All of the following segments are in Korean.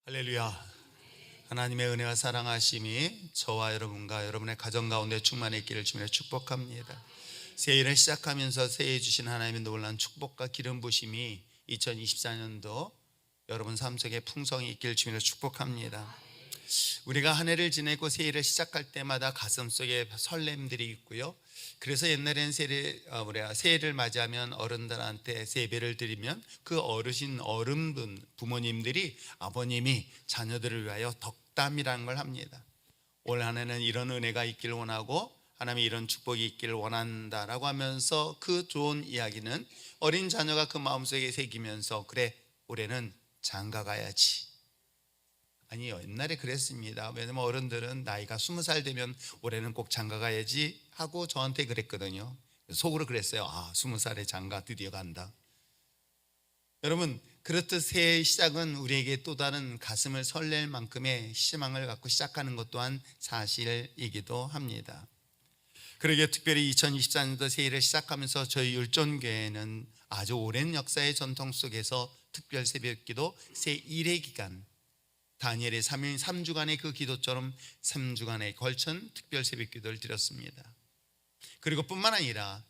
할렐루야. 하나님의 은혜와 사랑하심이 저와 여러분과 여러분의 가정 가운데 충만히 있기를 주님으로 축복합니다. 새해를 시작하면서 새해 주신 하나님의 놀라운 축복과 기름 부심이 2024년도 여러분 삶 속에 풍성히 있기를 주님으로 축복합니다. 우리가 한 해를 지내고 새해를 시작할 때마다 가슴속에 설렘들이 있고요. 그래서 옛날에는 새해를 맞이하면 어른들한테 세배를 드리면 그 어른분 부모님들이 아버님이 자녀들을 위하여 덕담이라는 걸 합니다. 올 한 해는 이런 은혜가 있기를 원하고 하나님의 이런 축복이 있기를 원한다라고 하면서 그 좋은 이야기는 어린 자녀가 그 마음속에 새기면서 그래 올해는 장가 가야지. 아니요, 옛날에 그랬습니다. 왜냐면 어른들은 나이가 20살 되면 올해는 꼭 장가 가야지 하고 저한테 그랬거든요. 속으로 그랬어요. 20살에 장가 드디어 간다. 여러분, 그렇듯 새해 시작은 우리에게 또 다른 가슴을 설렐 만큼의 희망을 갖고 시작하는 것 또한 사실이기도 합니다. 그러기에 특별히 2024년도 새해를 시작하면서 저희 율전교회는 아주 오랜 역사의 전통 속에서 특별 새벽기도 새 1회 기간, 다니엘의 3주간의 그 기도처럼 3주간에 걸친 특별 새벽기도를 드렸습니다. 그리고 뿐만 아니라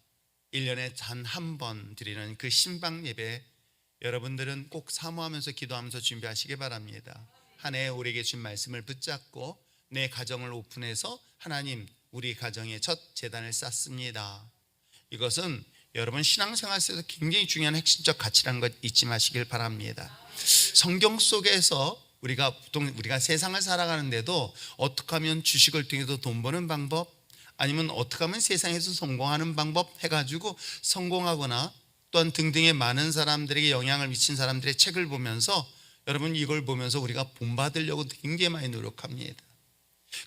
1년에 단 한 번 드리는 그 신방 예배, 여러분들은 꼭 사모하면서 기도하면서 준비하시기 바랍니다. 한 해 우리에게 준 말씀을 붙잡고 내 가정을 오픈해서 하나님, 우리 가정의 첫 제단을 쌓습니다. 이것은 여러분 신앙생활 속에서 굉장히 중요한 핵심적 가치라는 것 잊지 마시길 바랍니다. 성경 속에서 우리가 세상을 살아가는데도 어떻게 하면 주식을 통해서 돈 버는 방법, 아니면 어떻게 하면 세상에서 성공하는 방법 해가지고 성공하거나 또한 등등의 많은 사람들에게 영향을 미친 사람들의 책을 보면서 여러분 이걸 보면서 우리가 본받으려고 굉장히 많이 노력합니다.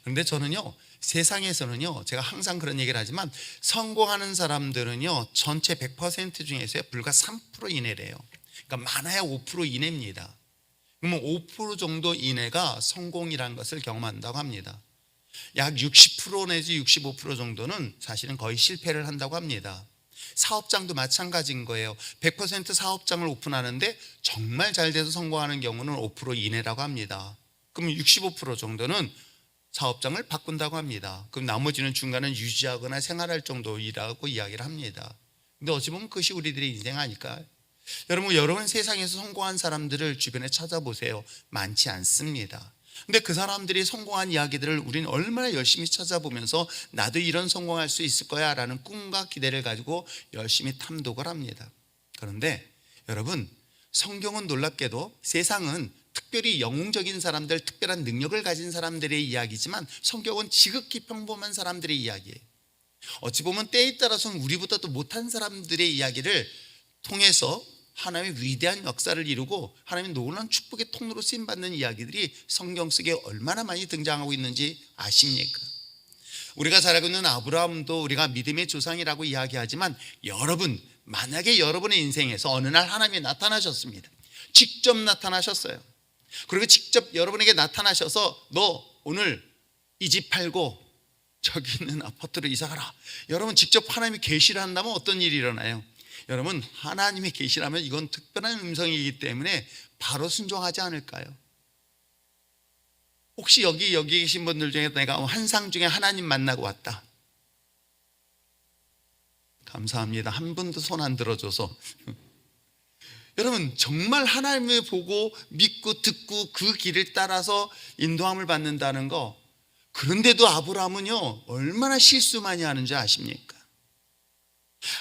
그런데 저는요, 세상에서는요, 제가 항상 그런 얘기를 하지만 성공하는 사람들은요 전체 100% 중에서 불과 3% 이내래요. 그러니까 많아야 5% 이내입니다. 그러면 5% 정도 이내가 성공이라는 것을 경험한다고 합니다. 약 60% 내지 65% 정도는 사실은 거의 실패를 한다고 합니다. 사업장도 마찬가지인 거예요. 100% 사업장을 오픈하는데 정말 잘 돼서 성공하는 경우는 5% 이내라고 합니다. 그럼 65% 정도는 사업장을 바꾼다고 합니다. 그럼 나머지는 중간은 유지하거나 생활할 정도이라고 이야기를 합니다. 근데 어찌 보면 그것이 우리들의 인생 아닐까요? 여러분 세상에서 성공한 사람들을 주변에 찾아보세요. 많지 않습니다. 근데 그 사람들이 성공한 이야기들을 우리는 얼마나 열심히 찾아보면서 나도 이런 성공할 수 있을 거야 라는 꿈과 기대를 가지고 열심히 탐독을 합니다. 그런데 여러분, 성경은 놀랍게도 세상은 특별히 영웅적인 사람들, 특별한 능력을 가진 사람들의 이야기지만 성경은 지극히 평범한 사람들의 이야기예요. 어찌 보면 때에 따라서는 우리보다도 못한 사람들의 이야기를 통해서 하나님의 위대한 역사를 이루고 하나님의 놀라운 축복의 통로로 쓰임받는 이야기들이 성경 속에 얼마나 많이 등장하고 있는지 아십니까? 우리가 잘 알고 있는 아브라함도 우리가 믿음의 조상이라고 이야기하지만 여러분, 만약에 여러분의 인생에서 어느 날 하나님이 나타나셨습니다. 직접 나타나셨어요. 그리고 직접 여러분에게 나타나셔서 너 오늘 이 집 팔고 저기 있는 아파트로 이사가라. 여러분, 직접 하나님이 계시를 한다면 어떤 일이 일어나요? 여러분, 하나님의 계시라면 이건 특별한 음성이기 때문에 바로 순종하지 않을까요? 혹시 여기 계신 분들 중에 내가 환상 중에 하나님 만나고 왔다. 감사합니다. 한 분도 손 안 들어줘서. 여러분, 정말 하나님을 보고 믿고 듣고 그 길을 따라서 인도함을 받는다는 거, 그런데도 아브라함은요 얼마나 실수 많이 하는지 아십니까?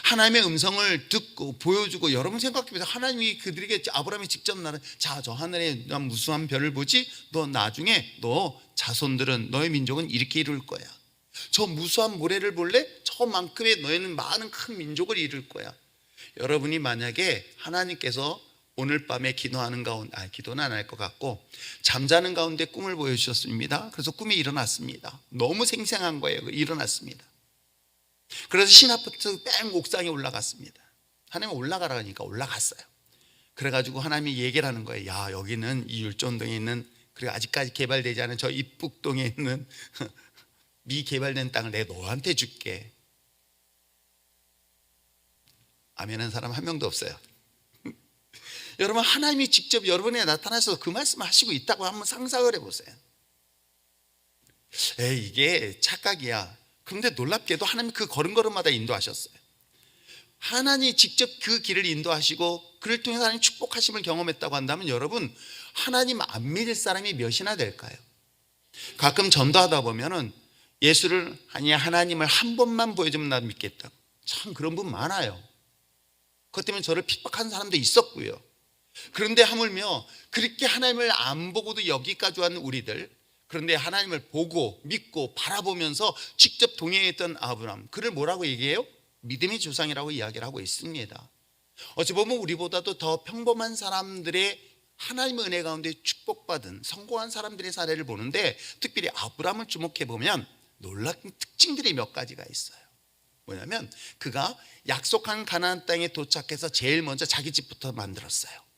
하나님의 음성을 듣고 보여주고, 여러분 생각해보세요. 하나님이 그들에게 아브라함이 직접 자, 저 하늘에 난 무수한 별을 보지? 너 나중에 너 자손들은, 너의 민족은 이렇게 이룰 거야. 저 무수한 모래를 볼래? 저만큼의 너희는 많은 큰 민족을 이룰 거야. 여러분이 만약에 하나님께서 오늘 밤에 기도하는 가운데, 기도는 안 할 것 같고 잠자는 가운데 꿈을 보여주셨습니다. 그래서 꿈이 일어났습니다. 너무 생생한 거예요. 일어났습니다. 그래서 신아파트 뺑 옥상에 올라갔습니다. 하나님 올라가라니까 올라갔어요. 그래가지고 하나님이 얘기를 하는 거예요. 야, 여기는 이 율전동에 있는, 그리고 아직까지 개발되지 않은 저 입북동에 있는 미개발된 땅을 내가 너한테 줄게. 아멘한 사람 한 명도 없어요. 여러분, 하나님이 직접 여러분에 나타나서 그 말씀을 하시고 있다고 한번 상상을 해보세요. 이게 착각이야. 그런데 놀랍게도 하나님 그 걸음걸음마다 인도하셨어요. 하나님이 직접 그 길을 인도하시고 그를 통해서 하나님 축복하심을 경험했다고 한다면 여러분, 하나님 안 믿을 사람이 몇이나 될까요? 가끔 전도하다 보면은 예수를, 아니 하나님을 한 번만 보여주면 나 믿겠다고. 참 그런 분 많아요. 그것 때문에 저를 핍박한 사람도 있었고요. 그런데 하물며 그렇게 하나님을 안 보고도 여기까지 왔는 우리들, 그런데 하나님을 보고 믿고 바라보면서 직접 동행했던 아브라함, 그를 뭐라고 얘기해요? 믿음의 조상이라고 이야기를 하고 있습니다. 어찌 보면 우리보다도 더 평범한 사람들의 하나님의 은혜 가운데 축복받은 성공한 사람들의 사례를 보는데, 특별히 아브라함을 주목해 보면 놀라운 특징들이 몇 가지가 있어요. 뭐냐면 그가 약속한 가나안 땅에 도착해서 제일 먼저 자기 집부터 만들었어요.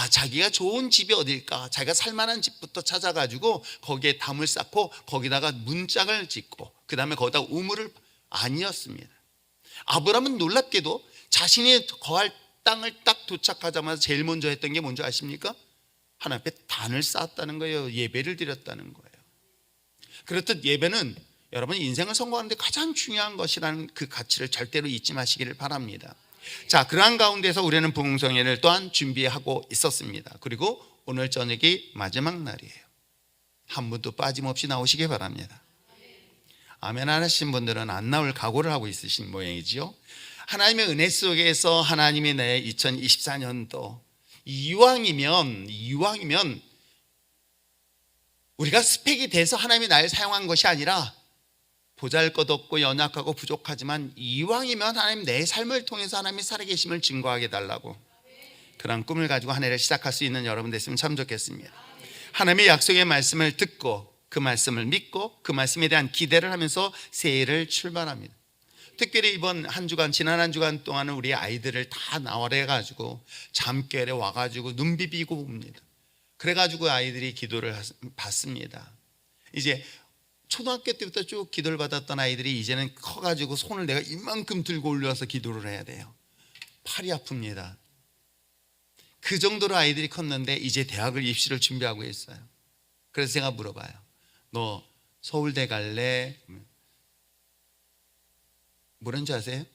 자기가 좋은 집이 어딜까, 자기가 살만한 집부터 찾아가지고 거기에 담을 쌓고 거기다가 문짝을 짓고 그 다음에 거기다가 우물을, 아니었습니다. 아브라함은 놀랍게도 자신이 거할 땅을 딱 도착하자마자 제일 먼저 했던 게 뭔지 아십니까? 하나님 앞에 단을 쌓았다는 거예요. 예배를 드렸다는 거예요. 그렇듯 예배는 여러분 인생을 성공하는데 가장 중요한 것이라는 그 가치를 절대로 잊지 마시기를 바랍니다. 자, 그러한 가운데서 우리는 부흥성회를 또한 준비하고 있었습니다. 그리고 오늘 저녁이 마지막 날이에요. 한 분도 빠짐없이 나오시기 바랍니다. 아멘 하신 분들은 안 나올 각오를 하고 있으신 모양이지요. 하나님의 은혜 속에서 하나님이 내 2024년도 이왕이면 우리가 스펙이 돼서 하나님이 날 사용한 것이 아니라, 보잘것없고 연약하고 부족하지만 이왕이면 하나님 내 삶을 통해서 하나님이 살아계심을 증거하게 달라고, 그런 꿈을 가지고 한 해를 시작할 수 있는 여러분 됐으면 참 좋겠습니다. 하나님의 약속의 말씀을 듣고 그 말씀을 믿고 그 말씀에 대한 기대를 하면서 새해를 출발합니다. 특별히 이번 한 주간, 지난 한 주간 동안은 우리 아이들을 다 나와래가지고 잠결에 와가지고 눈 비비고 옵니다. 그래가지고 아이들이 기도를 받습니다. 이제 초등학교 때부터 쭉 기도를 받았던 아이들이 이제는 커가지고 손을 내가 이만큼 들고 올려서 기도를 해야 돼요. 팔이 아픕니다. 그 정도로 아이들이 컸는데 이제 대학을 입시를 준비하고 있어요. 그래서 제가 물어봐요. 너 서울대 갈래? 뭐라는지 아세요?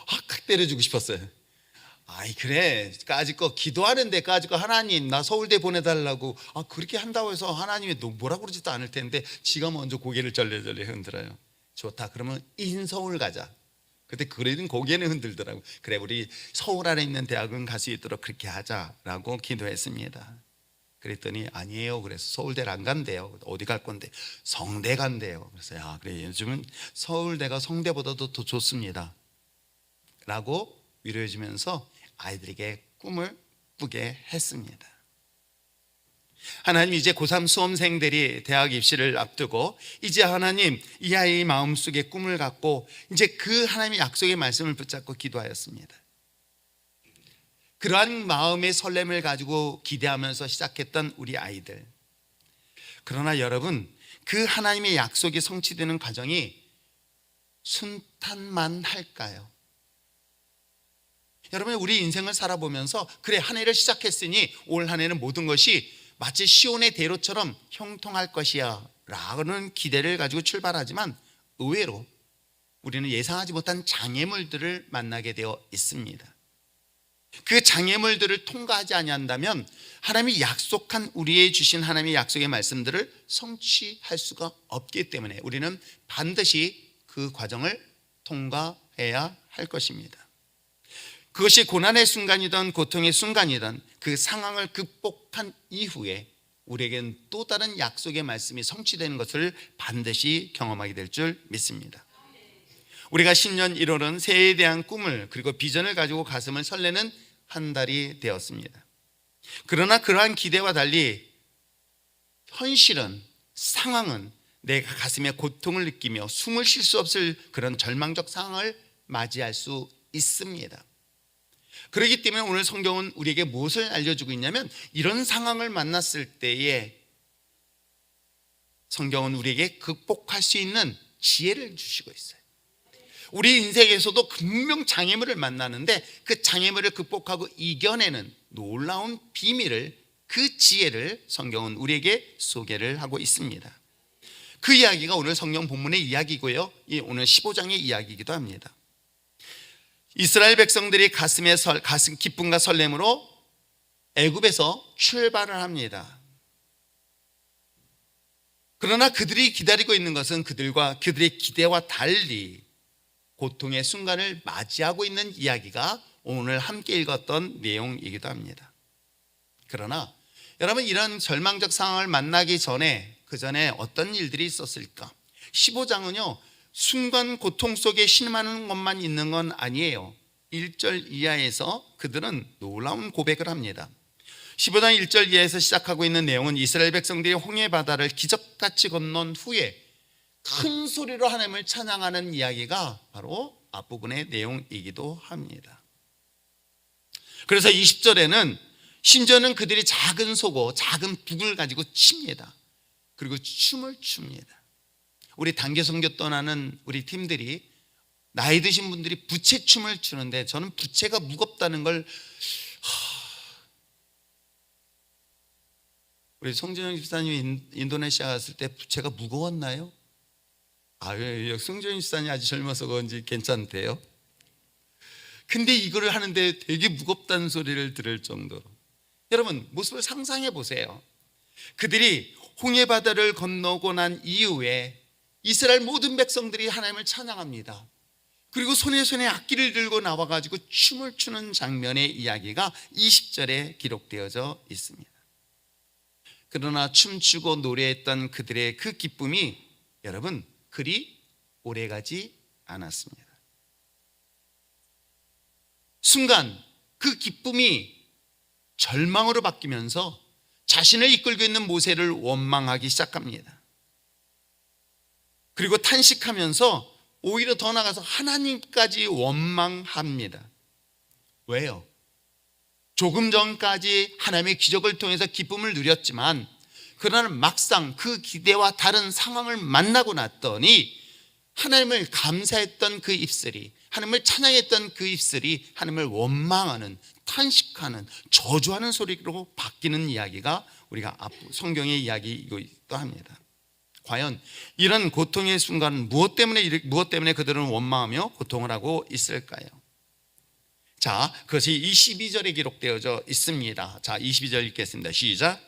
확 때려주고 싶었어요. 그래, 까짓 거 기도하는데 까짓 거 하나님 나 서울대 보내달라고, 그렇게 한다고 해서 하나님이 뭐라고 그러지도 않을 텐데 지가 먼저 고개를 절레절레 흔들어요. 좋다, 그러면 인서울 가자. 그때 그래도 고개는 흔들더라고. 그래, 우리 서울 안에 있는 대학은 갈 수 있도록 그렇게 하자라고 기도했습니다. 그랬더니 아니에요. 그래서 서울대를 안 간대요. 어디 갈 건데? 성대 간대요. 그래서 그래, 요즘은 서울대가 성대보다도 더 좋습니다 라고 위로해 주면서 아이들에게 꿈을 꾸게 했습니다. 하나님, 이제 고3 수험생들이 대학 입시를 앞두고 이제 하나님 이 아이의 마음속에 꿈을 갖고 이제 그 하나님의 약속의 말씀을 붙잡고 기도하였습니다. 그러한 마음의 설렘을 가지고 기대하면서 시작했던 우리 아이들. 그러나 여러분, 그 하나님의 약속이 성취되는 과정이 순탄만 할까요? 여러분, 우리 인생을 살아보면서 그래, 한 해를 시작했으니 올 한 해는 모든 것이 마치 시온의 대로처럼 형통할 것이야 라는 기대를 가지고 출발하지만 의외로 우리는 예상하지 못한 장애물들을 만나게 되어 있습니다. 그 장애물들을 통과하지 아니한다면 하나님이 약속한, 우리에게 주신 하나님의 약속의 말씀들을 성취할 수가 없기 때문에 우리는 반드시 그 과정을 통과해야 할 것입니다. 그것이 고난의 순간이든 고통의 순간이든 그 상황을 극복한 이후에 우리에게는 또 다른 약속의 말씀이 성취되는 것을 반드시 경험하게 될 줄 믿습니다. 우리가 신년 1월은 새해에 대한 꿈을 그리고 비전을 가지고 가슴을 설레는 한 달이 되었습니다. 그러나 그러한 기대와 달리 현실은, 상황은 내가 가슴에 고통을 느끼며 숨을 쉴 수 없을 그런 절망적 상황을 맞이할 수 있습니다. 그렇기 때문에 오늘 성경은 우리에게 무엇을 알려주고 있냐면, 이런 상황을 만났을 때에 성경은 우리에게 극복할 수 있는 지혜를 주시고 있어요. 우리 인생에서도 분명 장애물을 만나는데 그 장애물을 극복하고 이겨내는 놀라운 비밀을, 그 지혜를 성경은 우리에게 소개를 하고 있습니다. 그 이야기가 오늘 성경 본문의 이야기고요, 오늘 15장의 이야기이기도 합니다. 이스라엘 백성들이 가슴 기쁨과 설렘으로 애굽에서 출발을 합니다. 그러나 그들이 기다리고 있는 것은 그들의 기대와 달리 고통의 순간을 맞이하고 있는 이야기가 오늘 함께 읽었던 내용이기도 합니다. 그러나 여러분, 이런 절망적 상황을 만나기 전에, 그 전에 어떤 일들이 있었을까? 15장은요 순간 고통 속에 신음하는 것만 있는 건 아니에요. 1절 이하에서 그들은 놀라운 고백을 합니다. 15장 1절 이하에서 시작하고 있는 내용은 이스라엘 백성들이 홍해 바다를 기적같이 건넌 후에 큰 소리로 하나님을 찬양하는 이야기가 바로 앞부분의 내용이기도 합니다. 그래서 20절에는 심지어는 그들이 작은 소고 작은 북을 가지고 칩니다. 그리고 춤을 춥니다. 우리 단기 선교 떠나는 우리 팀들이, 나이 드신 분들이 부채춤을 추는데, 저는 부채가 무겁다는 걸, 우리 송진영 집사님이 인도네시아 갔을 때 부채가 무거웠나요? 송진영 집사님이 아주 젊어서 그런지 괜찮대요. 근데 이거를 하는데 되게 무겁다는 소리를 들을 정도로, 여러분 모습을 상상해 보세요. 그들이 홍해 바다를 건너고 난 이후에 이스라엘 모든 백성들이 하나님을 찬양합니다. 그리고 손에 악기를 들고 나와가지고 춤을 추는 장면의 이야기가 20절에 기록되어져 있습니다. 그러나 춤추고 노래했던 그들의 그 기쁨이 여러분 그리 오래가지 않았습니다. 순간 그 기쁨이 절망으로 바뀌면서 자신을 이끌고 있는 모세를 원망하기 시작합니다. 그리고 탄식하면서 오히려 더 나아가서 하나님까지 원망합니다. 왜요? 조금 전까지 하나님의 기적을 통해서 기쁨을 누렸지만, 그러나 막상 그 기대와 다른 상황을 만나고 났더니 하나님을 감사했던 그 입술이, 하나님을 찬양했던 그 입술이 하나님을 원망하는, 탄식하는, 저주하는 소리로 바뀌는 이야기가 우리가 성경의 이야기이기도 합니다. 과연 이런 고통의 순간은 무엇 때문에 그들은 원망하며 고통을 하고 있을까요? 자, 그것이 22절에 기록되어져 있습니다. 자, 22절 읽겠습니다. 시작.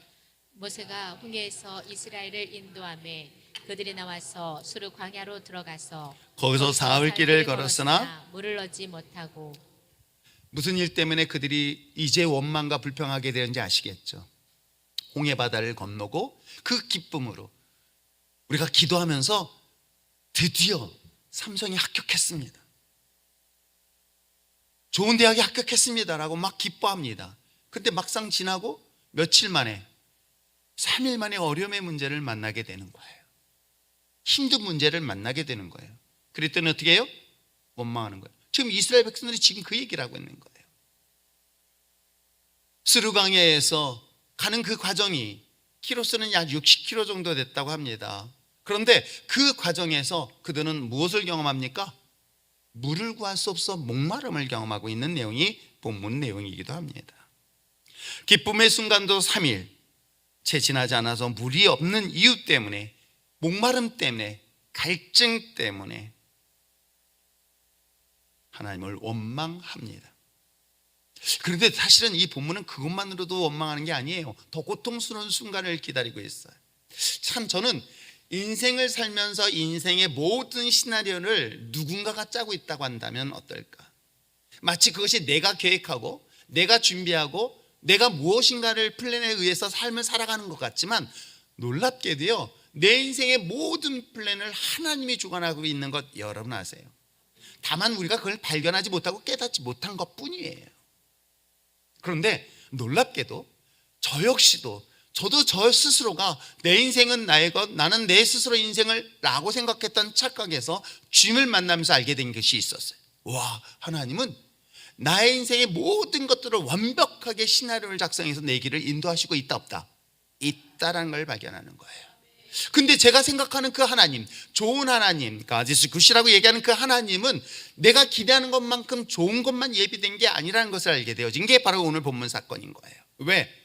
모세가 홍해에서 이스라엘을 인도하매 그들이 나와서 수르 광야로 들어가서 거기서 사흘 길을 걸었으나 물을 얻지 못하고. 무슨 일 때문에 그들이 이제 원망과 불평하게 되는지 아시겠죠? 홍해 바다를 건너고 그 기쁨으로 우리가 기도하면서 드디어 삼성이 합격했습니다, 좋은 대학에 합격했습니다라고 막 기뻐합니다. 근데 막상 지나고 며칠 만에, 3일 만에 어려움의 문제를 만나게 되는 거예요. 힘든 문제를 만나게 되는 거예요. 그랬더니 어떻게 해요? 원망하는 거예요. 지금 이스라엘 백성들이 지금 그 얘기를 하고 있는 거예요. 스루강야에서 가는 그 과정이 키로수는 약 60km 정도 됐다고 합니다. 그런데 그 과정에서 그들은 무엇을 경험합니까? 물을 구할 수 없어 목마름을 경험하고 있는 내용이 본문 내용이기도 합니다. 기쁨의 순간도 3일 채 지나지 않아서 물이 없는 이유 때문에, 목마름 때문에, 갈증 때문에 하나님을 원망합니다. 그런데 사실은 이 본문은 그것만으로도 원망하는 게 아니에요. 더 고통스러운 순간을 기다리고 있어요. 참, 저는 인생을 살면서 인생의 모든 시나리오를 누군가가 짜고 있다고 한다면 어떨까? 마치 그것이 내가 계획하고 내가 준비하고 내가 무엇인가를 플랜에 의해서 삶을 살아가는 것 같지만, 놀랍게도요 내 인생의 모든 플랜을 하나님이 주관하고 있는 것 여러분 아세요? 다만 우리가 그걸 발견하지 못하고 깨닫지 못한 것 뿐이에요. 그런데 놀랍게도 저 역시도, 저도 저 스스로가 내 인생은 나의 것, 나는 내 스스로 인생을 라고 생각했던 착각에서 주님을 만나면서 알게 된 것이 있었어요. 와, 하나님은 나의 인생의 모든 것들을 완벽하게 시나리오를 작성해서 내 길을 인도하시고 있다 없다? 있다라는 걸 발견하는 거예요. 근데 제가 생각하는 그 하나님, 좋은 하나님, 가디스 굿이라고 얘기하는 그 하나님은 내가 기대하는 것만큼 좋은 것만 예비된 게 아니라는 것을 알게 되어진 게 바로 오늘 본문 사건인 거예요. 왜?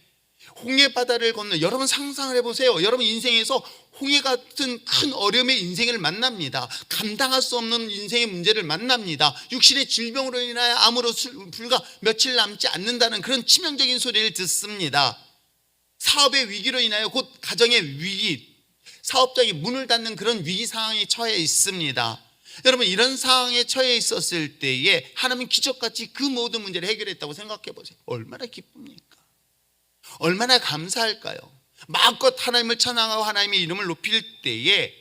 홍해 바다를 건너, 여러분 상상을 해보세요. 여러분 인생에서 홍해 같은 큰 어려움의 인생을 만납니다. 감당할 수 없는 인생의 문제를 만납니다. 육신의 질병으로 인하여 암으로 불과 며칠 남지 않는다는 그런 치명적인 소리를 듣습니다. 사업의 위기로 인하여 곧 가정의 위기, 사업장이 문을 닫는 그런 위기 상황에 처해 있습니다. 여러분 이런 상황에 처해 있었을 때에 하나님은 기적같이 그 모든 문제를 해결했다고 생각해 보세요. 얼마나 기쁩니까? 얼마나 감사할까요? 마음껏 하나님을 찬양하고 하나님의 이름을 높일 때에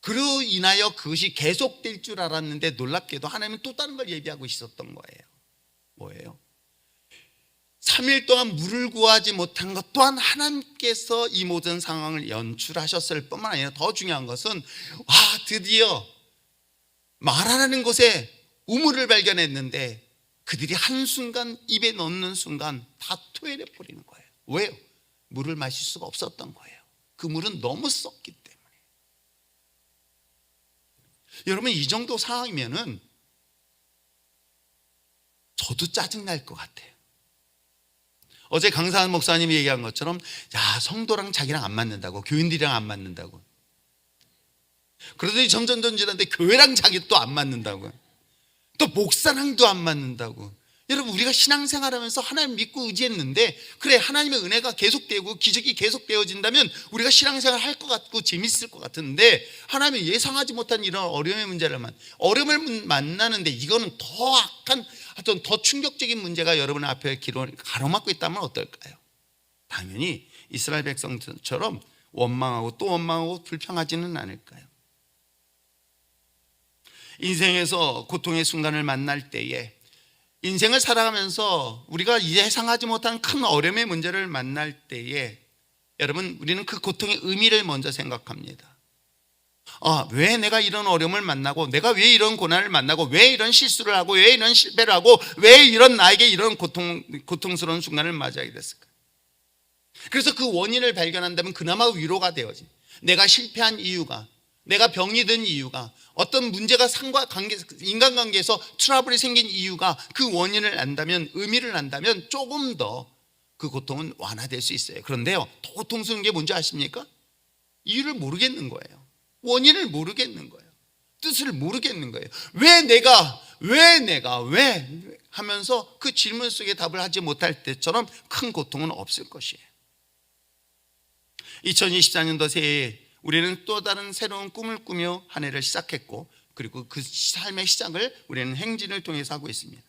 그로 인하여 그것이 계속될 줄 알았는데 놀랍게도 하나님은 또 다른 걸 예비하고 있었던 거예요. 뭐예요? 3일 동안 물을 구하지 못한 것 또한 하나님께서 이 모든 상황을 연출하셨을 뿐만 아니라 더 중요한 것은 드디어 마라라는 곳에 우물을 발견했는데 그들이 한순간 입에 넣는 순간 다 토해내 버리는 거예요. 왜요? 물을 마실 수가 없었던 거예요. 그 물은 너무 썩기 때문에. 여러분 이 정도 상황이면은 저도 짜증날 것 같아요. 어제 강사한 목사님이 얘기한 것처럼 성도랑 자기랑 안 맞는다고, 교인들이랑 안 맞는다고. 그러더니 점점 지났는데 교회랑 자기 또 안 맞는다고, 또 목사랑도 안 맞는다고. 여러분 우리가 신앙생활하면서 하나님 믿고 의지했는데 그래 하나님의 은혜가 계속되고 기적이 계속되어진다면 우리가 신앙생활 할 것 같고 재밌을 것 같은데 하나님이 예상하지 못한 이런 어려움을 만나는데 이거는 더 악한 어떤 더 충격적인 문제가 여러분 앞에 가로막고 있다면 어떨까요? 당연히 이스라엘 백성처럼 원망하고 또 원망하고 불평하지는 않을까요? 인생에서 고통의 순간을 만날 때에, 인생을 살아가면서 우리가 예상하지 못한 큰 어려움의 문제를 만날 때에 여러분 우리는 그 고통의 의미를 먼저 생각합니다. 왜 내가 이런 어려움을 만나고, 내가 왜 이런 고난을 만나고, 왜 이런 실수를 하고, 왜 이런 실패를 하고, 왜 이런 나에게 이런 고통스러운 순간을 맞이하게 됐을까? 그래서 그 원인을 발견한다면 그나마 위로가 되어지. 내가 실패한 이유가, 내가 병이 든 이유가, 어떤 문제가 인간관계에서 트러블이 생긴 이유가, 그 원인을 안다면, 의미를 안다면 조금 더 그 고통은 완화될 수 있어요. 그런데요, 더 고통스러운 게 뭔지 아십니까? 이유를 모르겠는 거예요. 원인을 모르겠는 거예요. 뜻을 모르겠는 거예요. 왜 하면서 그 질문 속에 답을 하지 못할 때처럼 큰 고통은 없을 것이에요. 2024년도 새해에 우리는 또 다른 새로운 꿈을 꾸며 한 해를 시작했고, 그리고 그 삶의 시작을 우리는 행진을 통해서 하고 있습니다.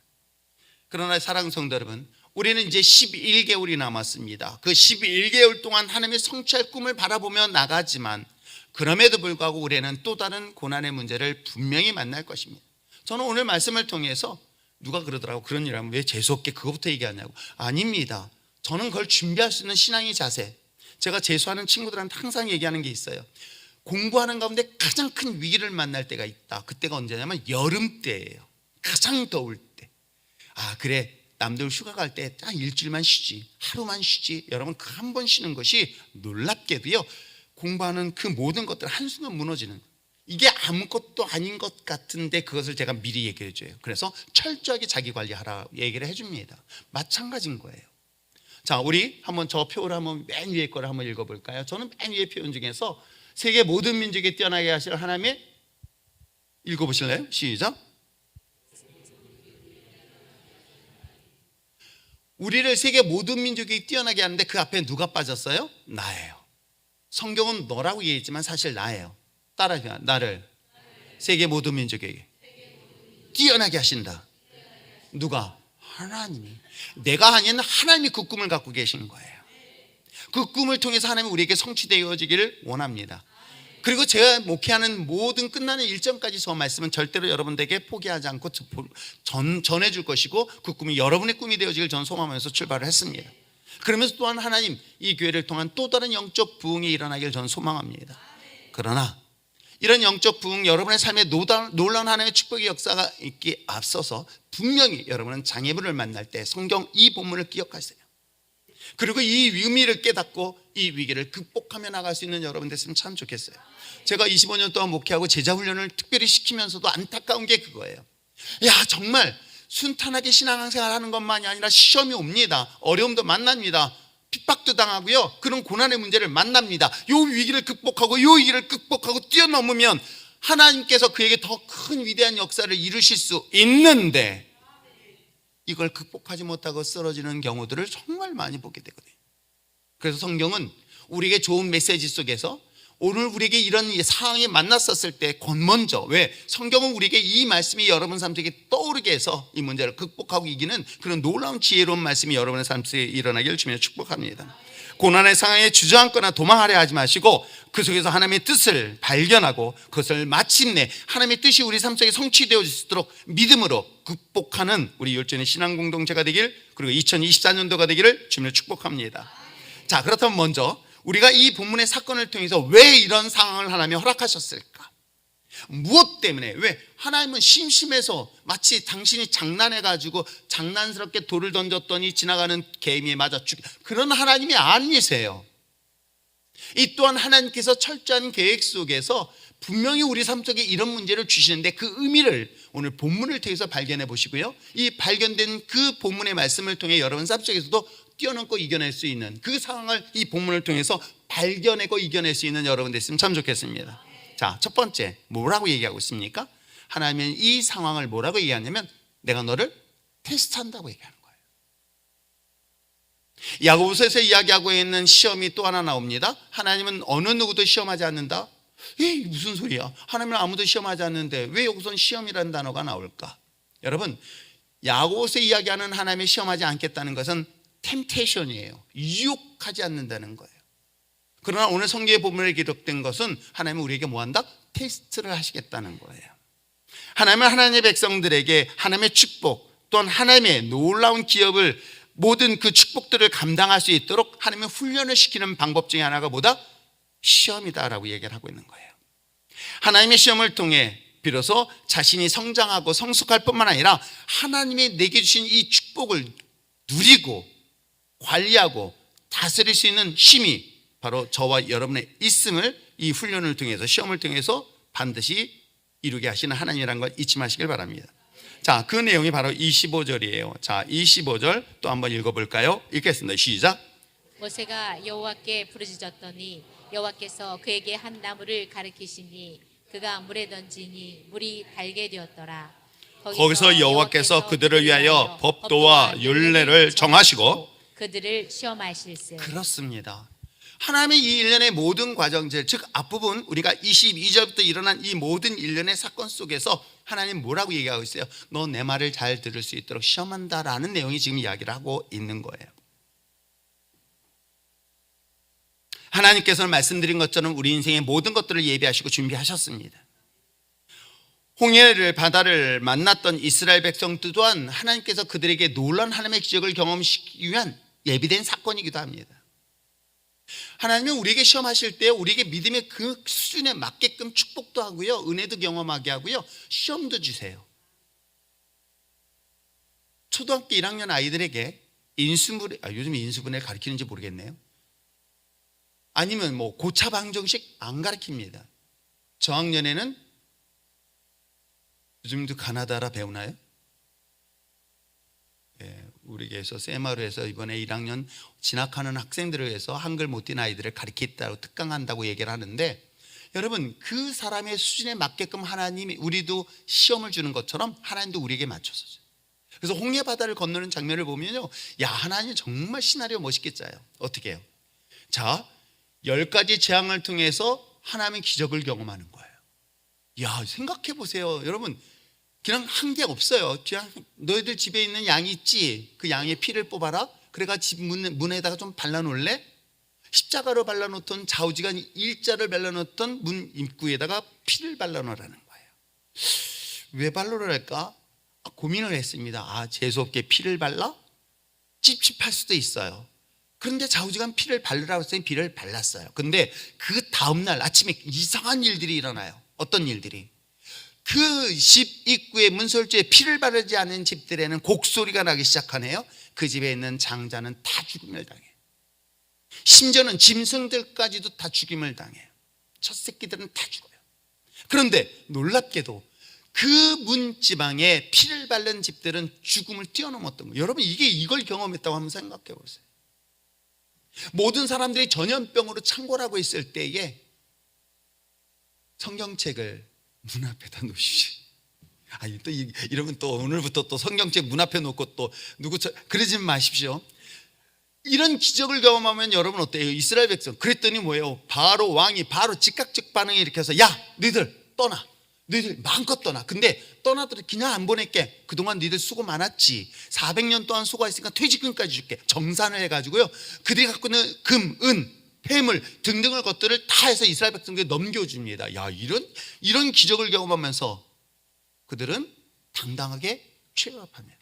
그러나 사랑하는 성도 여러분, 우리는 이제 11개월이 남았습니다. 그 11개월 동안 하나님의 성취할 꿈을 바라보며 나가지만 그럼에도 불구하고 우리는 또 다른 고난의 문제를 분명히 만날 것입니다. 저는 오늘 말씀을 통해서 누가 그러더라고, 그런 일 하면 왜 재수없게 그것부터 얘기하냐고. 아닙니다. 저는 그걸 준비할 수 있는 신앙의 자세, 제가 재수하는 친구들한테 항상 얘기하는 게 있어요. 공부하는 가운데 가장 큰 위기를 만날 때가 있다. 그때가 언제냐면 여름 때예요. 가장 더울 때. 그래, 남들 휴가 갈 때 딱 일주일만 쉬지, 하루만 쉬지. 여러분 그 한 번 쉬는 것이 놀랍게도요, 공부하는 그 모든 것들 한순간 무너지는, 이게 아무것도 아닌 것 같은데 그것을 제가 미리 얘기해 줘요. 그래서 철저하게 자기 관리하라 얘기를 해줍니다. 마찬가지인 거예요. 자, 우리 한번 저 표를 한번 맨 위에 거를 한번 읽어볼까요? 저는 맨 위에 표현 중에서 세계 모든 민족에 뛰어나게 하실 하나님의, 읽어보실래요? 시작. 우리를 세계 모든 민족이 뛰어나게 하는데 그 앞에 누가 빠졌어요? 나예요. 성경은 너라고 얘기했지만 사실 나예요. 따라해요. 나를 세계 모든 민족에게 뛰어나게 하신다. 누가? 하나님이. 내가 아닌 하나님이 그 꿈을 갖고 계신 거예요. 그 꿈을 통해서 하나님이 우리에게 성취되어지기를 원합니다. 그리고 제가 목회하는 모든 끝나는 일정까지 저 말씀은 절대로 여러분들에게 포기하지 않고 전해줄 것이고, 그 꿈이 여러분의 꿈이 되어지길 저는 소망하면서 출발을 했습니다. 그러면서 또한 하나님 이 교회를 통한 또 다른 영적 부흥이 일어나길 저는 소망합니다. 그러나 이런 영적 부흥, 여러분의 삶에 놀라운 하나님의 축복의 역사가 있기에 앞서서 분명히 여러분은 장애물을 만날 때 성경 이 본문을 기억하세요. 그리고 이 의미를 깨닫고 이 위기를 극복하며 나갈 수 있는 여러분 됐으면 참 좋겠어요. 제가 25년 동안 목회하고 제자 훈련을 특별히 시키면서도 안타까운 게 그거예요. 야, 정말 순탄하게 신앙생활 하는 것만이 아니라 시험이 옵니다. 어려움도 만납니다. 핍박도 당하고요. 그런 고난의 문제를 만납니다. 요 위기를 극복하고 요 위기를 극복하고 뛰어넘으면 하나님께서 그에게 더 큰 위대한 역사를 이루실 수 있는데, 이걸 극복하지 못하고 쓰러지는 경우들을 정말 많이 보게 되거든요. 그래서 성경은 우리에게 좋은 메시지 속에서 오늘 우리에게 이런 상황이 만났었을 때 먼저, 왜? 성경은 우리에게 이 말씀이 여러분 삶 속에 떠오르게 해서 이 문제를 극복하고 이기는 그런 놀라운 지혜로운 말씀이 여러분의 삶 속에 일어나기를 주며 축복합니다. 고난의 상황에 주저앉거나 도망하려 하지 마시고 그 속에서 하나님의 뜻을 발견하고 그것을 마침내 하나님의 뜻이 우리 삶 속에 성취되어질 수 있도록 믿음으로 극복하는 우리 열전의 신앙 공동체가 되길, 그리고 2024년도가 되기를 주며 축복합니다. 자, 그렇다면 먼저 우리가 이 본문의 사건을 통해서 왜 이런 상황을 하나님이 허락하셨을까? 무엇 때문에? 왜? 하나님은 심심해서 마치 당신이 장난해가지고 장난스럽게 돌을 던졌더니 지나가는 개미에 맞아 죽, 그런 하나님이 아니세요. 이 또한 하나님께서 철저한 계획 속에서 분명히 우리 삶 속에 이런 문제를 주시는데 그 의미를 오늘 본문을 통해서 발견해 보시고요, 이 발견된 그 본문의 말씀을 통해 여러분 삶 속에서도 뛰어넘고 이겨낼 수 있는 그 상황을 이 본문을 통해서 발견하고 이겨낼 수 있는 여러분 됐으면 참 좋겠습니다. 자, 첫 번째 뭐라고 얘기하고 있습니까? 하나님은 이 상황을 뭐라고 얘기하냐면 내가 너를 테스트한다고 얘기하는 거예요. 야고보서에서 이야기하고 있는 시험이 또 하나 나옵니다. 하나님은 어느 누구도 시험하지 않는다. 에이, 무슨 소리야? 하나님은 아무도 시험하지 않는데 왜 여기서는 시험이라는 단어가 나올까? 여러분, 야고보서 이야기하는 하나님이 시험하지 않겠다는 것은 템테이션이에요. 유혹하지 않는다는 거예요. 그러나 오늘 성경의 본문에 기록된 것은 하나님은 우리에게 뭐한다? 테스트를 하시겠다는 거예요. 하나님은 하나님의 백성들에게 하나님의 축복 또한 하나님의 놀라운 기업을, 모든 그 축복들을 감당할 수 있도록 하나님의 훈련을 시키는 방법 중에 하나가 뭐다? 시험이다라고 얘기를 하고 있는 거예요. 하나님의 시험을 통해 비로소 자신이 성장하고 성숙할 뿐만 아니라 하나님이 내게 주신 이 축복을 누리고 관리하고 다스릴 수 있는 힘이 바로 저와 여러분의 있음을 이 훈련을 통해서, 시험을 통해서 반드시 이루게 하시는 하나님이라는 걸 잊지 마시길 바랍니다. 자, 그 내용이 바로 25절이에요. 자, 25절 또 한번 읽어볼까요? 읽겠습니다. 시작. 모세가 여호와께 부르짖었더니 여호와께서 그에게 한 나무를 가리키시니 그가 물에 던지니 물이 달게 되었더라. 거기서 여호와께서 그들을 위하여 법도와 율례를 정하시고 그들을 시험하실세. 그렇습니다. 하나님의 이 일련의 모든 과정들, 즉 앞부분 우리가 22절부터 일어난 이 모든 일련의 사건 속에서 하나님 뭐라고 얘기하고 있어요? 너 내 말을 잘 들을 수 있도록 시험한다라는 내용이 지금 이야기를 하고 있는 거예요. 하나님께서는 말씀드린 것처럼 우리 인생의 모든 것들을 예비하시고 준비하셨습니다. 홍해를, 바다를 만났던 이스라엘 백성들 또한 하나님께서 그들에게 놀라운 하나님의 기적을 경험시키기 위한 예비된 사건이기도 합니다. 하나님은 우리에게 시험하실 때 우리에게 믿음의 그 수준에 맞게끔 축복도 하고요, 은혜도 경험하게 하고요, 시험도 주세요. 초등학교 1학년 아이들에게 인수분해, 요즘 인수분해 가르치는지 모르겠네요. 아니면 뭐 고차 방정식 안 가르칩니다. 저학년에는 요즘도 가나다라 배우나요? 우리에게서 세마루에서 이번에 1학년 진학하는 학생들을 위해서 한글 못 뛴 아이들을 가르치겠다고 특강한다고 얘기를 하는데, 여러분 그 사람의 수준에 맞게끔 하나님이 우리도 시험을 주는 것처럼 하나님도 우리에게 맞춰서 줘요. 그래서 홍해 바다를 건너는 장면을 보면요, 야, 하나님 정말 시나리오 멋있게 짜요. 어떻게 해요? 자, 10가지 재앙을 통해서 하나님의 기적을 경험하는 거예요. 야, 생각해 보세요. 여러분 그냥 한 게 없어요. 그냥 너희들 집에 있는 양이 있지, 그 양의 피를 뽑아라. 그래가 집 문에다가 좀 발라놓을래? 십자가로 발라놓던, 좌우지간 일자를 발라놓던 문 입구에다가 피를 발라놓으라는 거예요. 왜 발라놓을까? 고민을 했습니다. 재수없게 피를 발라? 찝찝할 수도 있어요. 그런데 좌우지간 피를 바르라고 했더니 피를 발랐어요. 근데 그 다음날 아침에 이상한 일들이 일어나요. 어떤 일들이? 그 집 입구에 문설주에 피를 바르지 않은 집들에는 곡소리가 나기 시작하네요. 그 집에 있는 장자는 다 죽임을 당해요. 심지어는 짐승들까지도 다 죽임을 당해요. 첫 새끼들은 다 죽어요. 그런데 놀랍게도 그 문지방에 피를 바른 집들은 죽음을 뛰어넘었던 거예요. 여러분, 이걸 경험했다고 한번 생각해 보세요. 모든 사람들이 전염병으로 창궐하고 있을 때에 성경책을 문 앞에다 놓으십시오. 또 이러면 또 오늘부터 또 성경책 문 앞에 놓고 또 그러지 마십시오. 이런 기적을 경험하면 여러분 어때요? 이스라엘 백성 그랬더니 뭐예요? 바로 왕이 바로 즉각적 반응을 일으켜서 야, 너희들 떠나. 너희들 마음껏 떠나. 근데 떠나더라도 그냥 안 보낼게. 그동안 너희들 수고 많았지. 400년 동안 수고했으니까 퇴직금까지 줄게. 정산을 해가지고요, 그들이 갖고 있는 금, 은, 폐물 등등의 것들을 다 해서 이스라엘 백성들에게 넘겨줍니다. 야, 이런 기적을 경험하면서 그들은 당당하게 취업합니다.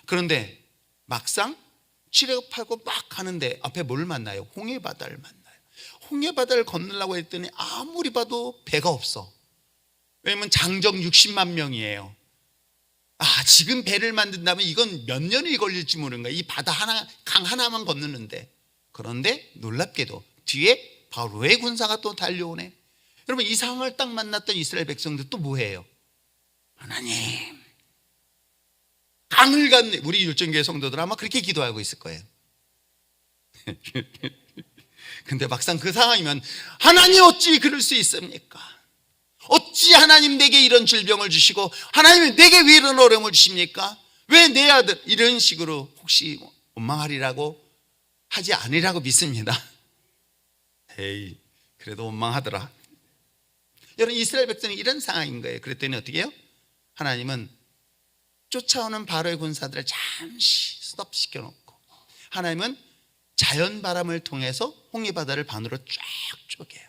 그런데 막상 취업하고 막 가는데 앞에 뭘 만나요? 홍해바다를 만나요. 홍해바다를 건너려고 했더니 아무리 봐도 배가 없어. 왜냐면 장정 60만 명이에요. 지금 배를 만든다면 이건 몇 년이 걸릴지 모르는 거야. 이 바다 하나, 강 하나만 건너는데. 그런데 놀랍게도 뒤에 바로의 군사가 또 달려오네. 여러분, 이 상황을 딱 만났던 이스라엘 백성들 또 뭐해요? 하나님, 강을 갔네. 우리 율정교회 성도들 아마 그렇게 기도하고 있을 거예요. 근데 막상 그 상황이면 하나님 어찌 그럴 수 있습니까? 어찌 하나님 내게 이런 질병을 주시고 하나님 내게 왜 이런 어려움을 주십니까? 왜 내 아들 이런 식으로 혹시 원망하리라고 하지 않으리라고 믿습니다. 에이, 그래도 원망하더라. 여러분, 이스라엘 백성이 이런 상황인 거예요. 그랬더니 어떻게 해요? 하나님은 쫓아오는 바로의 군사들을 잠시 스톱시켜 놓고 하나님은 자연 바람을 통해서 홍해바다를 반으로 쫙 쪼개요.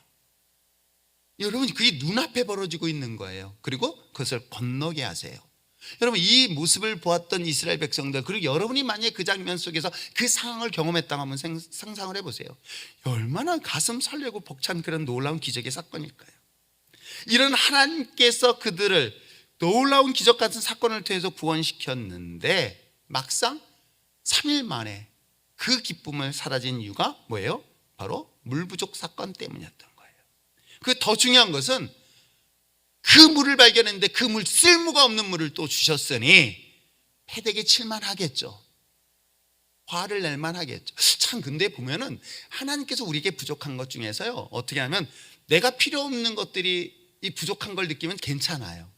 여러분, 그게 눈앞에 벌어지고 있는 거예요. 그리고 그것을 건너게 하세요. 여러분, 이 모습을 보았던 이스라엘 백성들, 그리고 여러분이 만약에 그 장면 속에서 그 상황을 경험했다고 하면 상상을 해보세요. 얼마나 가슴 설레고 벅찬 그런 놀라운 기적의 사건일까요? 이런 하나님께서 그들을 놀라운 기적 같은 사건을 통해서 구원시켰는데 막상 3일 만에 그 기쁨을 사라진 이유가 뭐예요? 바로 물 부족 사건 때문이었던 거예요. 그 더 중요한 것은 그 물을 발견했는데 그 물, 쓸모가 없는 물을 또 주셨으니 패대기 칠만 하겠죠. 화를 낼만 하겠죠. 참, 근데 보면은 하나님께서 우리에게 부족한 것 중에서요, 어떻게 하면 내가 필요 없는 것들이 이 부족한 걸 느끼면 괜찮아요.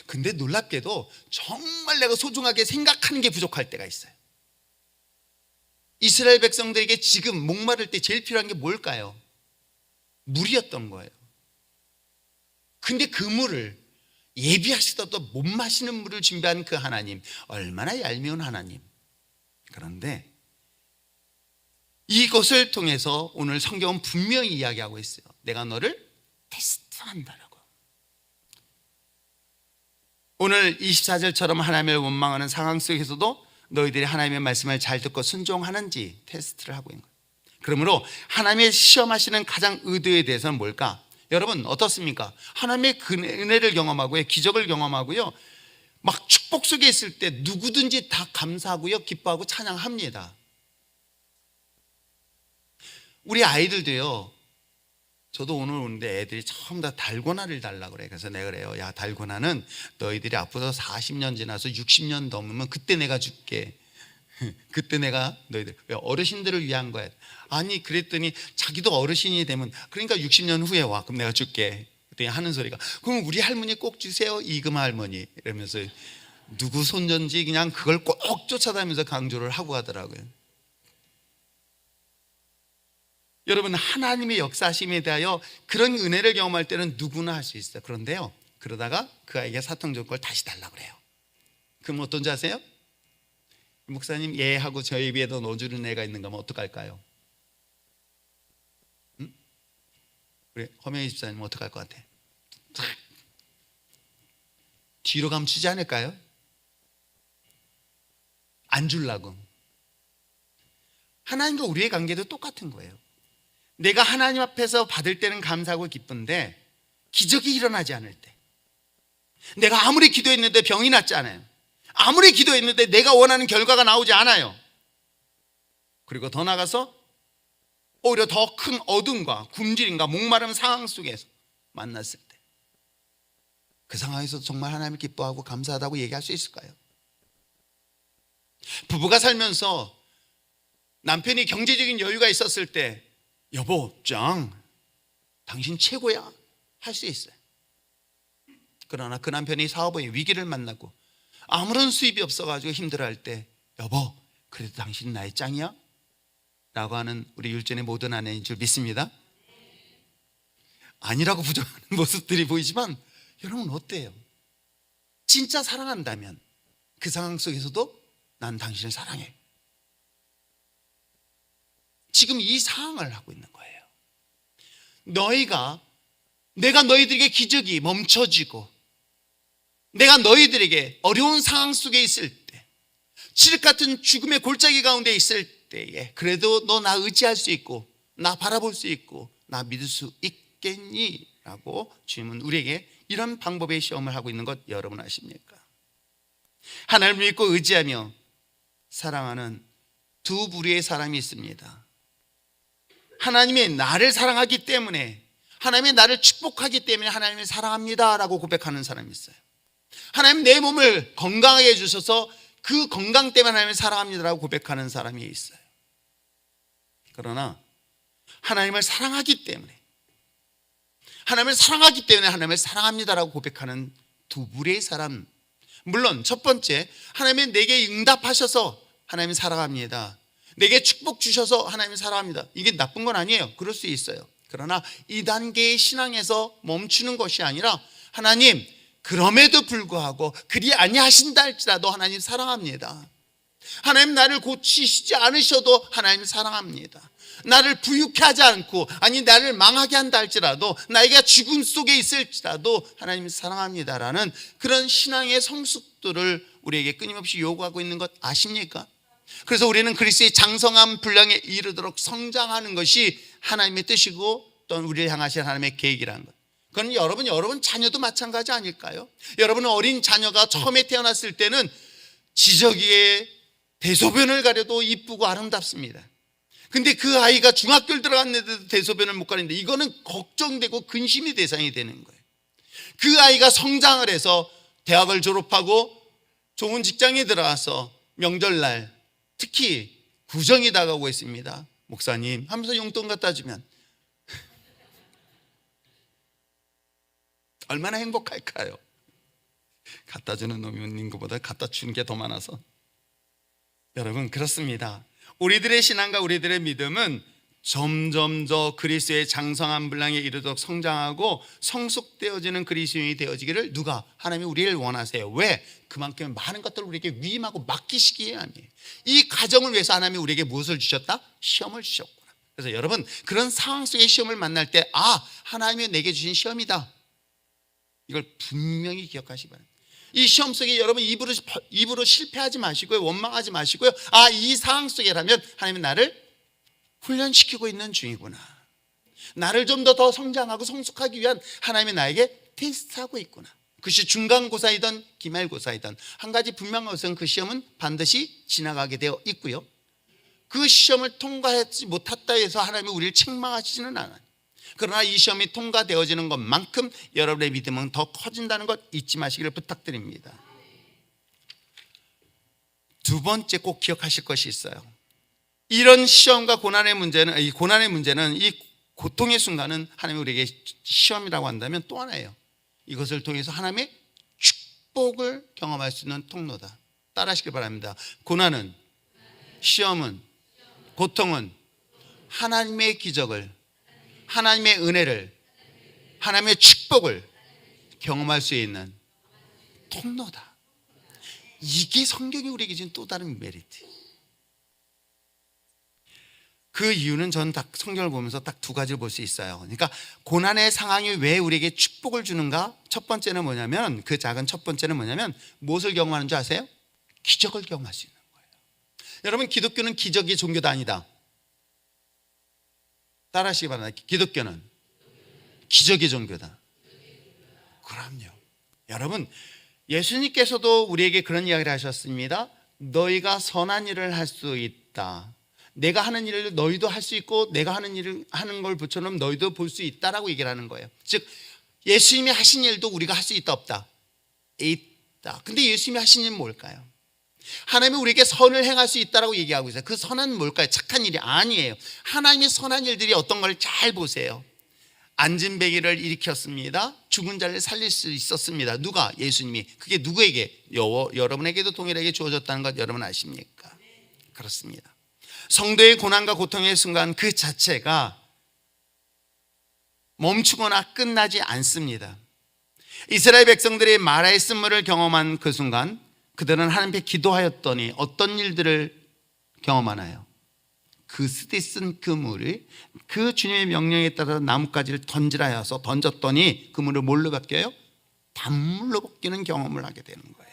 근데 놀랍게도 정말 내가 소중하게 생각하는 게 부족할 때가 있어요. 이스라엘 백성들에게 지금 목마를 때 제일 필요한 게 뭘까요? 물이었던 거예요. 근데 그 물을 예비하시더라도 못 마시는 물을 준비한 그 하나님, 얼마나 얄미운 하나님. 그런데 이것을 통해서 오늘 성경은 분명히 이야기하고 있어요. 내가 너를 테스트한다라고. 오늘 24절처럼 하나님을 원망하는 상황 속에서도 너희들이 하나님의 말씀을 잘 듣고 순종하는지 테스트를 하고 있는 거예요. 그러므로 하나님의 시험하시는 가장 의도에 대해서는 뭘까? 여러분 어떻습니까? 하나님의 은혜를 경험하고요, 기적을 경험하고요, 막 축복 속에 있을 때 누구든지 다 감사하고요, 기뻐하고 찬양합니다. 우리 아이들도요, 저도 오늘 오는데 애들이 처음 다 달고나를 달라고 그래. 그래서 내가 그래요, 야, 달고나는 너희들이 앞으로 40년 지나서 60년 넘으면 그때 내가 줄게. 그때 내가 너희들, 왜 어르신들을 위한 거야. 아니, 그랬더니 자기도 어르신이 되면, 그러니까 60년 후에 와, 그럼 내가 줄게. 그랬더니 하는 소리가, 그럼 우리 할머니 꼭 주세요, 이금 할머니. 이러면서 누구 손전지 그냥 그걸 꼭 쫓아다니면서 강조를 하고 하더라고요. 여러분, 하나님의 역사심에 대하여 그런 은혜를 경험할 때는 누구나 할 수 있어요. 그런데요, 그러다가 그 아이에게 사탕 걸 다시 달라고 그래요. 그럼 어떤지 아세요? 목사님, 얘하고 저희 입에도 넣어주는 애가 있는가 하면 어떡할까요? 응? 우리 허명희 집사님은 어떡할 것 같아? 뒤로 감추지 않을까요? 안 주려고. 하나님과 우리의 관계도 똑같은 거예요. 내가 하나님 앞에서 받을 때는 감사하고 기쁜데 기적이 일어나지 않을 때, 내가 아무리 기도했는데 병이 낫지 않아요. 아무리 기도했는데 내가 원하는 결과가 나오지 않아요. 그리고 더 나아가서 오히려 더 큰 어둠과 굶주림과 목마름 상황 속에서 만났을 때 그 상황에서 정말 하나님을 기뻐하고 감사하다고 얘기할 수 있을까요? 부부가 살면서 남편이 경제적인 여유가 있었을 때 여보 짱 당신 최고야 할 수 있어요. 그러나 그 남편이 사업의 위기를 만나고 아무런 수입이 없어가지고 힘들어할 때 여보 그래도 당신 나의 짱이야? 라고 하는 우리 율전의 모든 아내인 줄 믿습니다. 아니라고 부정하는 모습들이 보이지만 여러분 어때요? 진짜 사랑한다면 그 상황 속에서도 난 당신을 사랑해. 지금 이 상황을 하고 있는 거예요. 내가 너희들에게 기적이 멈춰지고 내가 너희들에게 어려운 상황 속에 있을 때 칠흑 같은 죽음의 골짜기 가운데 있을 때에 그래도 너 나 의지할 수 있고 나 바라볼 수 있고 나 믿을 수 있겠니? 라고 주님은 우리에게 이런 방법의 시험을 하고 있는 것 여러분 아십니까? 하나님을 믿고 의지하며 사랑하는 두 부류의 사람이 있습니다. 하나님이 나를 사랑하기 때문에 하나님이 나를 축복하기 때문에 하나님을 사랑합니다 라고 고백하는 사람이 있어요. 하나님 내 몸을 건강하게 해주셔서 그 건강 때문에 하나님을 사랑합니다 라고 고백하는 사람이 있어요. 그러나 하나님을 사랑하기 때문에 하나님을 사랑합니다 라고 고백하는 두 부류의 사람, 물론 첫 번째 하나님이 내게 응답하셔서 하나님 사랑합니다, 내게 축복 주셔서 하나님 사랑합니다, 이게 나쁜 건 아니에요. 그럴 수 있어요. 그러나 이 단계의 신앙에서 멈추는 것이 아니라 하나님 그럼에도 불구하고 그리 아니하신다 할지라도 하나님 사랑합니다. 하나님 나를 고치시지 않으셔도 하나님 사랑합니다. 나를 부유케 하지 않고 아니 나를 망하게 한다 할지라도 나에게 죽음 속에 있을지라도 하나님 사랑합니다라는 그런 신앙의 성숙도를 우리에게 끊임없이 요구하고 있는 것 아십니까? 그래서 우리는 그리스도의 장성한 분량에 이르도록 성장하는 것이 하나님의 뜻이고 또 우리를 향하신 하나님의 계획이라는 것. 그건 여러분 자녀도 마찬가지 아닐까요? 여러분은 어린 자녀가 처음에 태어났을 때는 지저귀에 대소변을 가려도 이쁘고 아름답습니다. 근데 그 아이가 중학교를 들어갔는데도 대소변을 못 가리는데 이거는 걱정되고 근심의 대상이 되는 거예요. 그 아이가 성장을 해서 대학을 졸업하고 좋은 직장에 들어가서 명절날 특히 구정이 다가오고 있습니다. 목사님 하면서 용돈 갖다 주면 얼마나 행복할까요? 갖다 주는 놈이 있는 것보다 갖다 주는 게 더 많아서. 여러분 그렇습니다. 우리들의 신앙과 우리들의 믿음은 점점 더 그리스도의 장성한 분량에 이르도록 성장하고 성숙되어지는 그리스도인이 되어지기를 누가? 하나님이 우리를 원하세요. 왜? 그만큼 많은 것들을 우리에게 위임하고 맡기시기에 합니다. 이 과정을 위해서 하나님이 우리에게 무엇을 주셨다? 시험을 주셨구나. 그래서 여러분 그런 상황 속의 시험을 만날 때 하나님이 내게 주신 시험이다, 이걸 분명히 기억하시기 바랍니다. 이 시험 속에 여러분 입으로 실패하지 마시고요, 원망하지 마시고요, 이 상황 속에라면 하나님은 나를 훈련시키고 있는 중이구나, 나를 좀 더 성장하고 성숙하기 위한 하나님이 나에게 테스트하고 있구나. 그것이 중간고사이든 기말고사이든 한 가지 분명한 것은 그 시험은 반드시 지나가게 되어 있고요, 그 시험을 통과하지 못했다 해서 하나님이 우리를 책망하시지는 않아요. 그러나 이 시험이 통과되어지는 것만큼 여러분의 믿음은 더 커진다는 것 잊지 마시기를 부탁드립니다. 두 번째 꼭 기억하실 것이 있어요. 이런 시험과 고난의 문제는 이 고통의 순간은 하나님이 우리에게 시험이라고 한다면 또 하나예요. 이것을 통해서 하나님의 축복을 경험할 수 있는 통로다. 따라하시길 바랍니다. 고난은, 시험은, 고통은 하나님의 기적을, 하나님의 은혜를, 하나님의 축복을 경험할 수 있는 통로다. 이게 성경이 우리에게 준 또 다른 메리트. 그 이유는 저는 딱 성경을 보면서 딱 두 가지를 볼 수 있어요. 그러니까 고난의 상황이 왜 우리에게 축복을 주는가? 첫 번째는 뭐냐면, 그 작은 첫 번째는 뭐냐면 무엇을 경험하는 줄 아세요? 기적을 경험할 수 있는 거예요. 여러분 기독교는 기적의 종교도 아니다. 따라하시기 바랍니다. 기독교는 기적의 종교다. 그럼요. 여러분 예수님께서도 우리에게 그런 이야기를 하셨습니다. 너희가 선한 일을 할 수 있다. 내가 하는 일을 너희도 할 수 있고 내가 하는 일을 하는 걸 부처럼 너희도 볼 수 있다라고 얘기를 하는 거예요. 즉 예수님이 하신 일도 우리가 할 수 있다 없다? 있다. 근데 예수님이 하신 일은 뭘까요? 하나님이 우리에게 선을 행할 수 있다라고 얘기하고 있어요. 그 선한 뭘까요? 착한 일이 아니에요. 하나님의 선한 일들이 어떤 걸 잘 보세요. 안진뱅이를 일으켰습니다. 죽은 자를 살릴 수 있었습니다. 누가? 예수님이. 그게 누구에게? 여러분에게도 동일하게 주어졌다는 것 여러분 아십니까? 그렇습니다. 성도의 고난과 고통의 순간 그 자체가 멈추거나 끝나지 않습니다. 이스라엘 백성들이 마라의 쓴물을 경험한 그 순간 그들은 하나님께 기도하였더니 어떤 일들을 경험하나요? 그 쓰디 쓴 그 물을 그 주님의 명령에 따라 나뭇가지를 던지라 해서 던졌더니 그 물을 뭘로 바뀌어요? 단물로 바뀌는 경험을 하게 되는 거예요.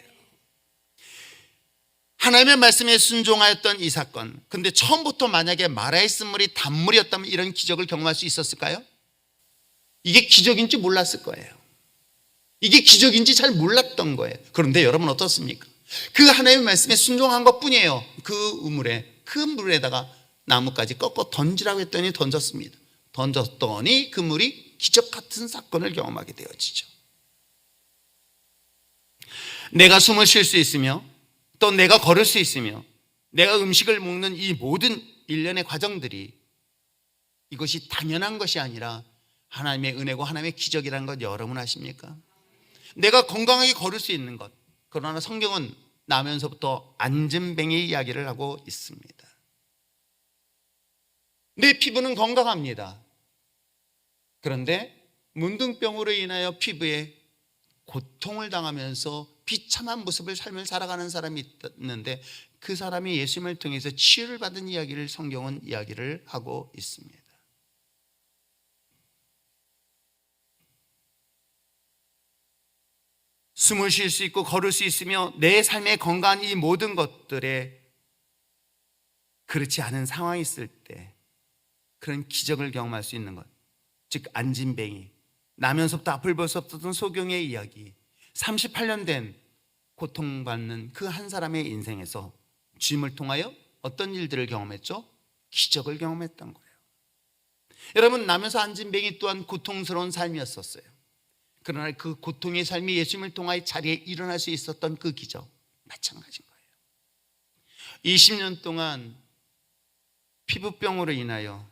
하나님의 말씀에 순종하였던 이 사건, 근데 처음부터 만약에 마라의 쓴물이 단물이었다면 이런 기적을 경험할 수 있었을까요? 이게 기적인지 몰랐을 거예요. 이게 기적인지 잘 몰랐던 거예요. 그런데 여러분 어떻습니까? 그 하나님의 말씀에 순종한 것뿐이에요. 그 우물에, 그 물에다가 나뭇가지 꺾어 던지라고 했더니 던졌습니다. 던졌더니 그 물이 기적 같은 사건을 경험하게 되어지죠. 내가 숨을 쉴 수 있으며 또 내가 걸을 수 있으며 내가 음식을 먹는 이 모든 일련의 과정들이 이것이 당연한 것이 아니라 하나님의 은혜고 하나님의 기적이라는 것 여러분 아십니까? 내가 건강하게 걸을 수 있는 것. 그러나 성경은 나면서부터 안진뱅이 이야기를 하고 있습니다. 내 피부는 건강합니다. 그런데 문둥병으로 인하여 피부에 고통을 당하면서 비참한 모습을 삶을 살아가는 사람이 있는데 그 사람이 예수님을 통해서 치유를 받은 이야기를 성경은 이야기를 하고 있습니다. 숨을 쉴 수 있고 걸을 수 있으며 내 삶의 건강한 이 모든 것들에 그렇지 않은 상황이 있을 때 그런 기적을 경험할 수 있는 것, 즉 안진뱅이, 나면서부터 앞을 볼 수 없었던 소경의 이야기, 38년 된 고통받는 그 한 사람의 인생에서 주님을 통하여 어떤 일들을 경험했죠? 기적을 경험했던 거예요. 여러분, 나면서 안진뱅이 또한 고통스러운 삶이었었어요. 그러나 그 고통의 삶이 예수님을 통하여 자리에 일어날 수 있었던 그 기적 마찬가지인 거예요. 20년 동안 피부병으로 인하여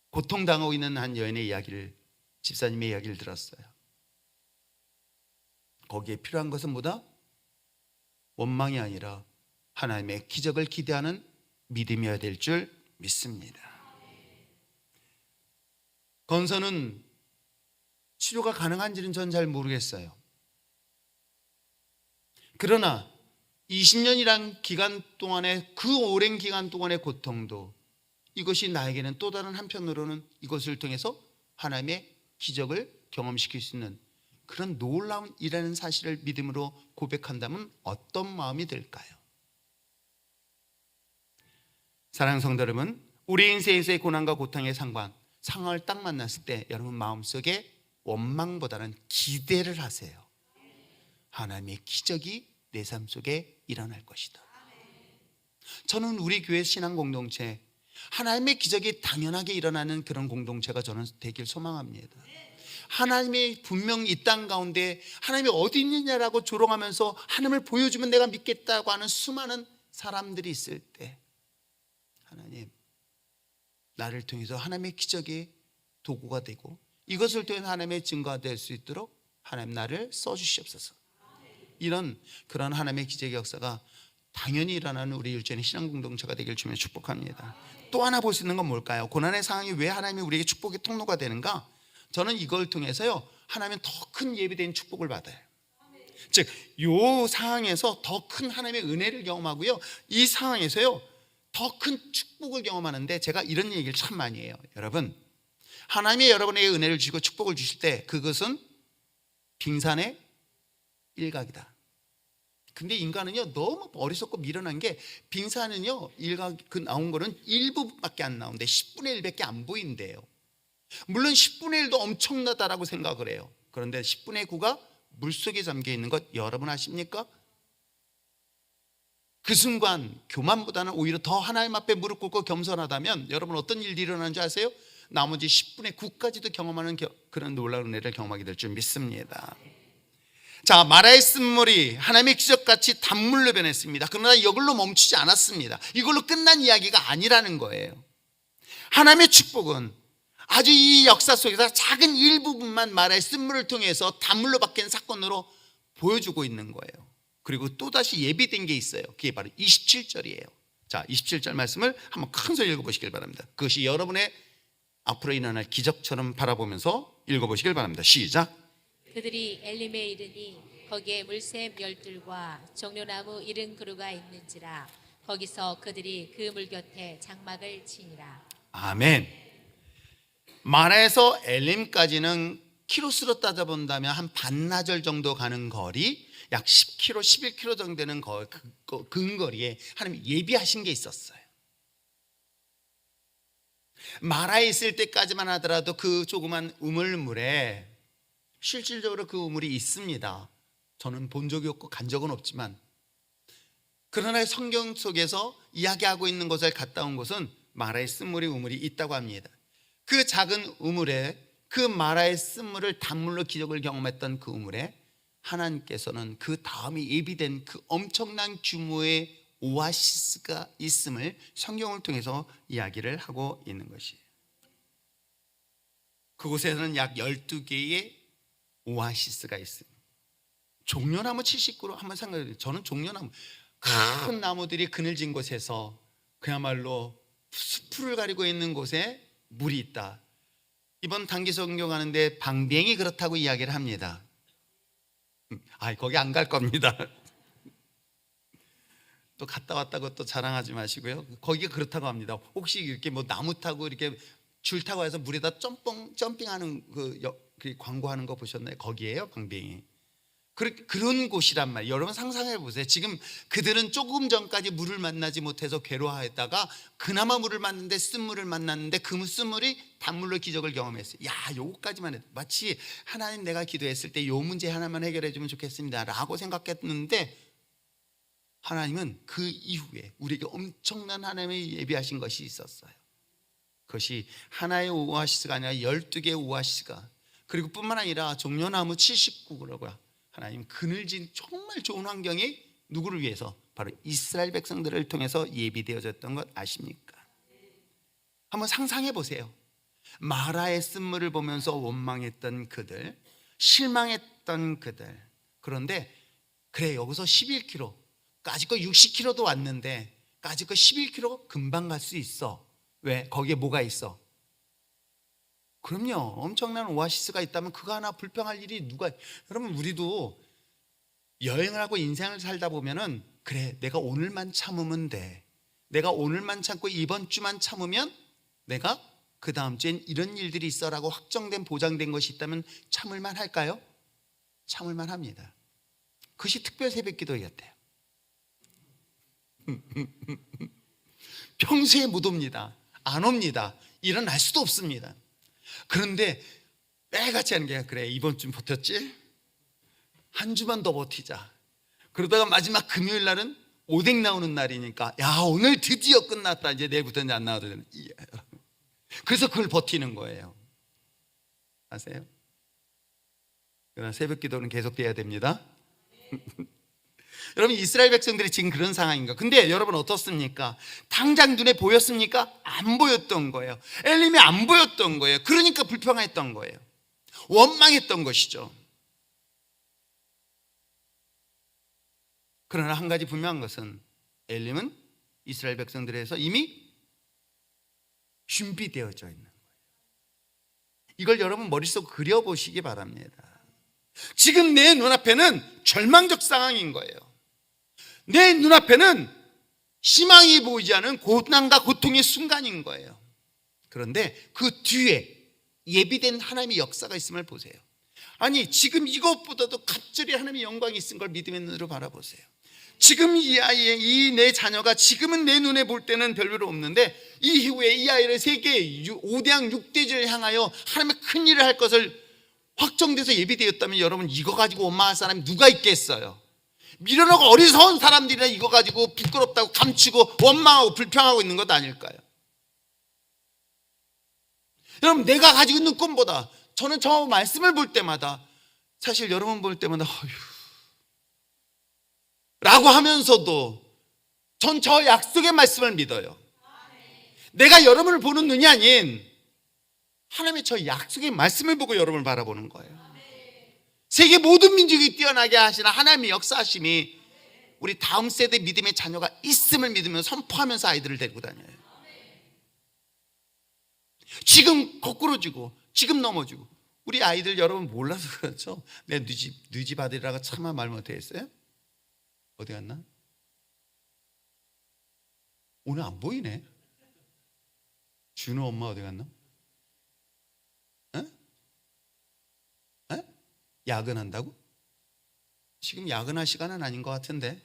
고통당하고 있는 한 여인의 이야기를, 집사님의 이야기를 들었어요. 거기에 필요한 것은 뭐다? 원망이 아니라 하나님의 기적을 기대하는 믿음이어야 될 줄 믿습니다. 건선은 치료가 가능한지는 전 잘 모르겠어요. 그러나 20년이란 기간 동안의 그 오랜 기간 동안의 고통도 이것이 나에게는 또 다른 한편으로는 이것을 통해서 하나님의 기적을 경험시킬 수 있는 그런 놀라운 일이라는 사실을 믿음으로 고백한다면 어떤 마음이 들까요? 사랑하는 성도 여러분, 우리 인생에서의 고난과 고통의 상황을 딱 만났을 때 여러분 마음속에 원망보다는 기대를 하세요. 하나님의 기적이 내 삶 속에 일어날 것이다. 저는 우리 교회 신앙 공동체, 하나님의 기적이 당연하게 일어나는 그런 공동체가 저는 되길 소망합니다. 하나님이 분명 이 땅 가운데 하나님이 어디 있느냐라고 조롱하면서 하나님을 보여주면 내가 믿겠다고 하는 수많은 사람들이 있을 때 하나님, 나를 통해서 하나님의 기적의 도구가 되고 이것을 통해 하나님의 증거가 될 수 있도록 하나님 나를 써주시옵소서. 이런 그런 하나님의 기적의 역사가 당연히 일어나는 우리 율전의 신앙 공동체가 되길 주며 축복합니다. 또 하나 볼 수 있는 건 뭘까요? 고난의 상황이 왜 하나님이 우리에게 축복의 통로가 되는가? 저는 이걸 통해서요, 하나님은 더 큰 예비된 축복을 받아요. 즉, 이 상황에서 더 큰 하나님의 은혜를 경험하고요, 이 상황에서요 더 큰 축복을 경험하는데 제가 이런 얘기를 참 많이 해요. 여러분, 하나님이 여러분에게 은혜를 주시고 축복을 주실 때 그것은 빙산의 일각이다. 근데 인간은요 너무 어리석고 미련한 게, 빙산은요 일각 그 나온 거는 일부밖에 안 나오는데 10분의 1밖에 안 보인대요. 물론 10분의 1도 엄청나다라고 생각을 해요. 그런데 10분의 9가 물속에 잠겨 있는 것 여러분 아십니까? 그 순간 교만보다는 오히려 더 하나님 앞에 무릎 꿇고 겸손하다면 여러분 어떤 일이 일어나는 줄 아세요? 나머지 10분의 9까지도 경험하는 그런 놀라운 은혜를 경험하게 될 줄 믿습니다. 자, 마라의 쓴물이 하나님의 기적같이 단물로 변했습니다. 그러나 이걸로 멈추지 않았습니다. 이걸로 끝난 이야기가 아니라는 거예요. 하나님의 축복은 아주 이 역사 속에서 작은 일부분만 마라의 쓴물을 통해서 단물로 바뀐 사건으로 보여주고 있는 거예요. 그리고 또다시 예비된 게 있어요. 그게 바로 27절이에요. 자, 27절 말씀을 한번 큰 소리 읽어보시길 바랍니다. 그것이 여러분의 앞으로 일어날 기적처럼 바라보면서 읽어보시길 바랍니다. 시작. 그들이 엘림에 이르니 거기에 물샘 열둘과 종려나무 70그루가 있는지라 거기서 그들이 그 물 곁에 장막을 치니라. 아멘. 마라에서 엘림까지는 키로수로 따져본다면 한 반나절 정도 가는 거리, 약 10km, 11km 정도 되는 근거리에 하나님 예비하신 게 있었어요. 마라에 있을 때까지만 하더라도 그 조그만 우물물에 실질적으로 그 우물이 있습니다. 저는 본 적이 없고 간 적은 없지만, 그러나 성경 속에서 이야기하고 있는 곳을 갔다 온 곳은 마라의 쓴물이 우물이 있다고 합니다. 그 작은 우물에, 그 마라의 쓴물을 단물로 기적을 경험했던 그 우물에 하나님께서는 그 다음에 예비된 그 엄청난 규모의 오아시스가 있음을 성경을 통해서 이야기를 하고 있는 것이에요. 그곳에는 약 12개의 오아시스가 있습니다. 종려나무 70그루 한번 생각해 보세요. 저는 종려나무, 큰 나무들이 그늘진 곳에서 그야말로 숲을 가리고 있는 곳에 물이 있다. 이번 단기 성경하는데 방뱅이 그렇다고 이야기를 합니다. 거기 안 갈 겁니다. 또 갔다 왔다고 또 자랑하지 마시고요. 거기가 그렇다고 합니다. 혹시 이렇게 뭐 나무 타고 이렇게 줄 타고 해서 물에다 점핑하는 그 광고하는 거 보셨나요? 거기에요, 방뱅이. 그런 곳이란 말이에요. 여러분 상상해 보세요. 지금 그들은 조금 전까지 물을 만나지 못해서 괴로워했다가 그나마 물을 만났는데 쓴물을 만났는데 그 쓴물이 단물로 기적을 경험했어요. 야, 요거까지만 해도 마치 하나님 내가 기도했을 때 요 문제 하나만 해결해 주면 좋겠습니다 라고 생각했는데, 하나님은 그 이후에 우리에게 엄청난 하나님의 예비하신 것이 있었어요. 그것이 하나의 오아시스가 아니라 12개의 오아시스가, 그리고 뿐만 아니라 종려나무 79그루고요. 하나님 그늘진 정말 좋은 환경이 누구를 위해서? 바로 이스라엘 백성들을 통해서 예비되어졌던 것 아십니까? 한번 상상해 보세요. 마라의 쓴물을 보면서 원망했던 그들, 실망했던 그들. 그런데 그래, 여기서 11km, 까짓 거 60km도 왔는데 까짓 거 11km 금방 갈 수 있어. 왜? 거기에 뭐가 있어? 그럼요, 엄청난 오아시스가 있다면 그거 하나 불평할 일이 누가. 여러분, 우리도 여행을 하고 인생을 살다 보면은 그래, 내가 오늘만 참으면 돼, 내가 오늘만 참고 이번 주만 참으면 내가 그 다음 주엔 이런 일들이 있어라고 확정된 보장된 것이 있다면 참을만 할까요? 참을만 합니다. 그것이 특별 새벽기도였대요. 평소에 못 옵니다. 안 옵니다. 일어날 수도 없습니다. 그런데 매일같이 하는 게, 그래 이번 주 버텼지? 한 주만 더 버티자. 그러다가 마지막 금요일 날은 오뎅 나오는 날이니까, 야 오늘 드디어 끝났다, 이제 내일부터는 안 나와도 되는. 그래서 그걸 버티는 거예요. 아세요? 그러나 새벽 기도는 계속돼야 됩니다. 여러분, 이스라엘 백성들이 지금 그런 상황인가? 근데 여러분 어떻습니까? 당장 눈에 보였습니까? 안 보였던 거예요. 엘림이 안 보였던 거예요. 그러니까 불평했던 거예요. 원망했던 것이죠. 그러나 한 가지 분명한 것은 엘림은 이스라엘 백성들에서 이미 준비되어져 있는 거예요. 이걸 여러분 머릿속 그려보시기 바랍니다. 지금 내 눈앞에는 절망적 상황인 거예요. 내 눈앞에는 희망이 보이지 않은 고난과 고통의 순간인 거예요. 그런데 그 뒤에 예비된 하나님의 역사가 있음을 보세요. 아니, 지금 이것보다도 갑절이 하나님의 영광이 있은 걸 믿음의 눈으로 바라보세요. 지금 이 아이의, 이 내 자녀가 지금은 내 눈에 볼 때는 별로 없는데 이후에 이 아이를 세계 5대양 6대지를 향하여 하나님의 큰 일을 할 것을 확정돼서 예비되었다면 여러분 이거 가지고 원망할 사람이 누가 있겠어요? 미련하고 어리석은 사람들이나 이거 가지고 부끄럽다고 감추고 원망하고 불평하고 있는 것 아닐까요? 여러분 내가 가지고 있는 꿈보다 저는 저 말씀을 볼 때마다 사실 여러분 볼 때마다 라고 하면서도 전 저 약속의 말씀을 믿어요. 내가 여러분을 보는 눈이 아닌 하나님의 저 약속의 말씀을 보고 여러분을 바라보는 거예요. 세계 모든 민족이 뛰어나게 하시는 하나님의 역사하심이 우리 다음 세대 믿음의 자녀가 있음을 믿으며 선포하면서 아이들을 데리고 다녀요. 지금 거꾸로 지고 지금 넘어지고 우리 아이들 여러분 몰라서 그렇죠. 내 누집 아들이라고 차마 말 못했어요. 어디 갔나? 오늘 안 보이네. 준호 엄마 어디 갔나? 에? 에? 야근한다고? 지금 야근할 시간은 아닌 것 같은데.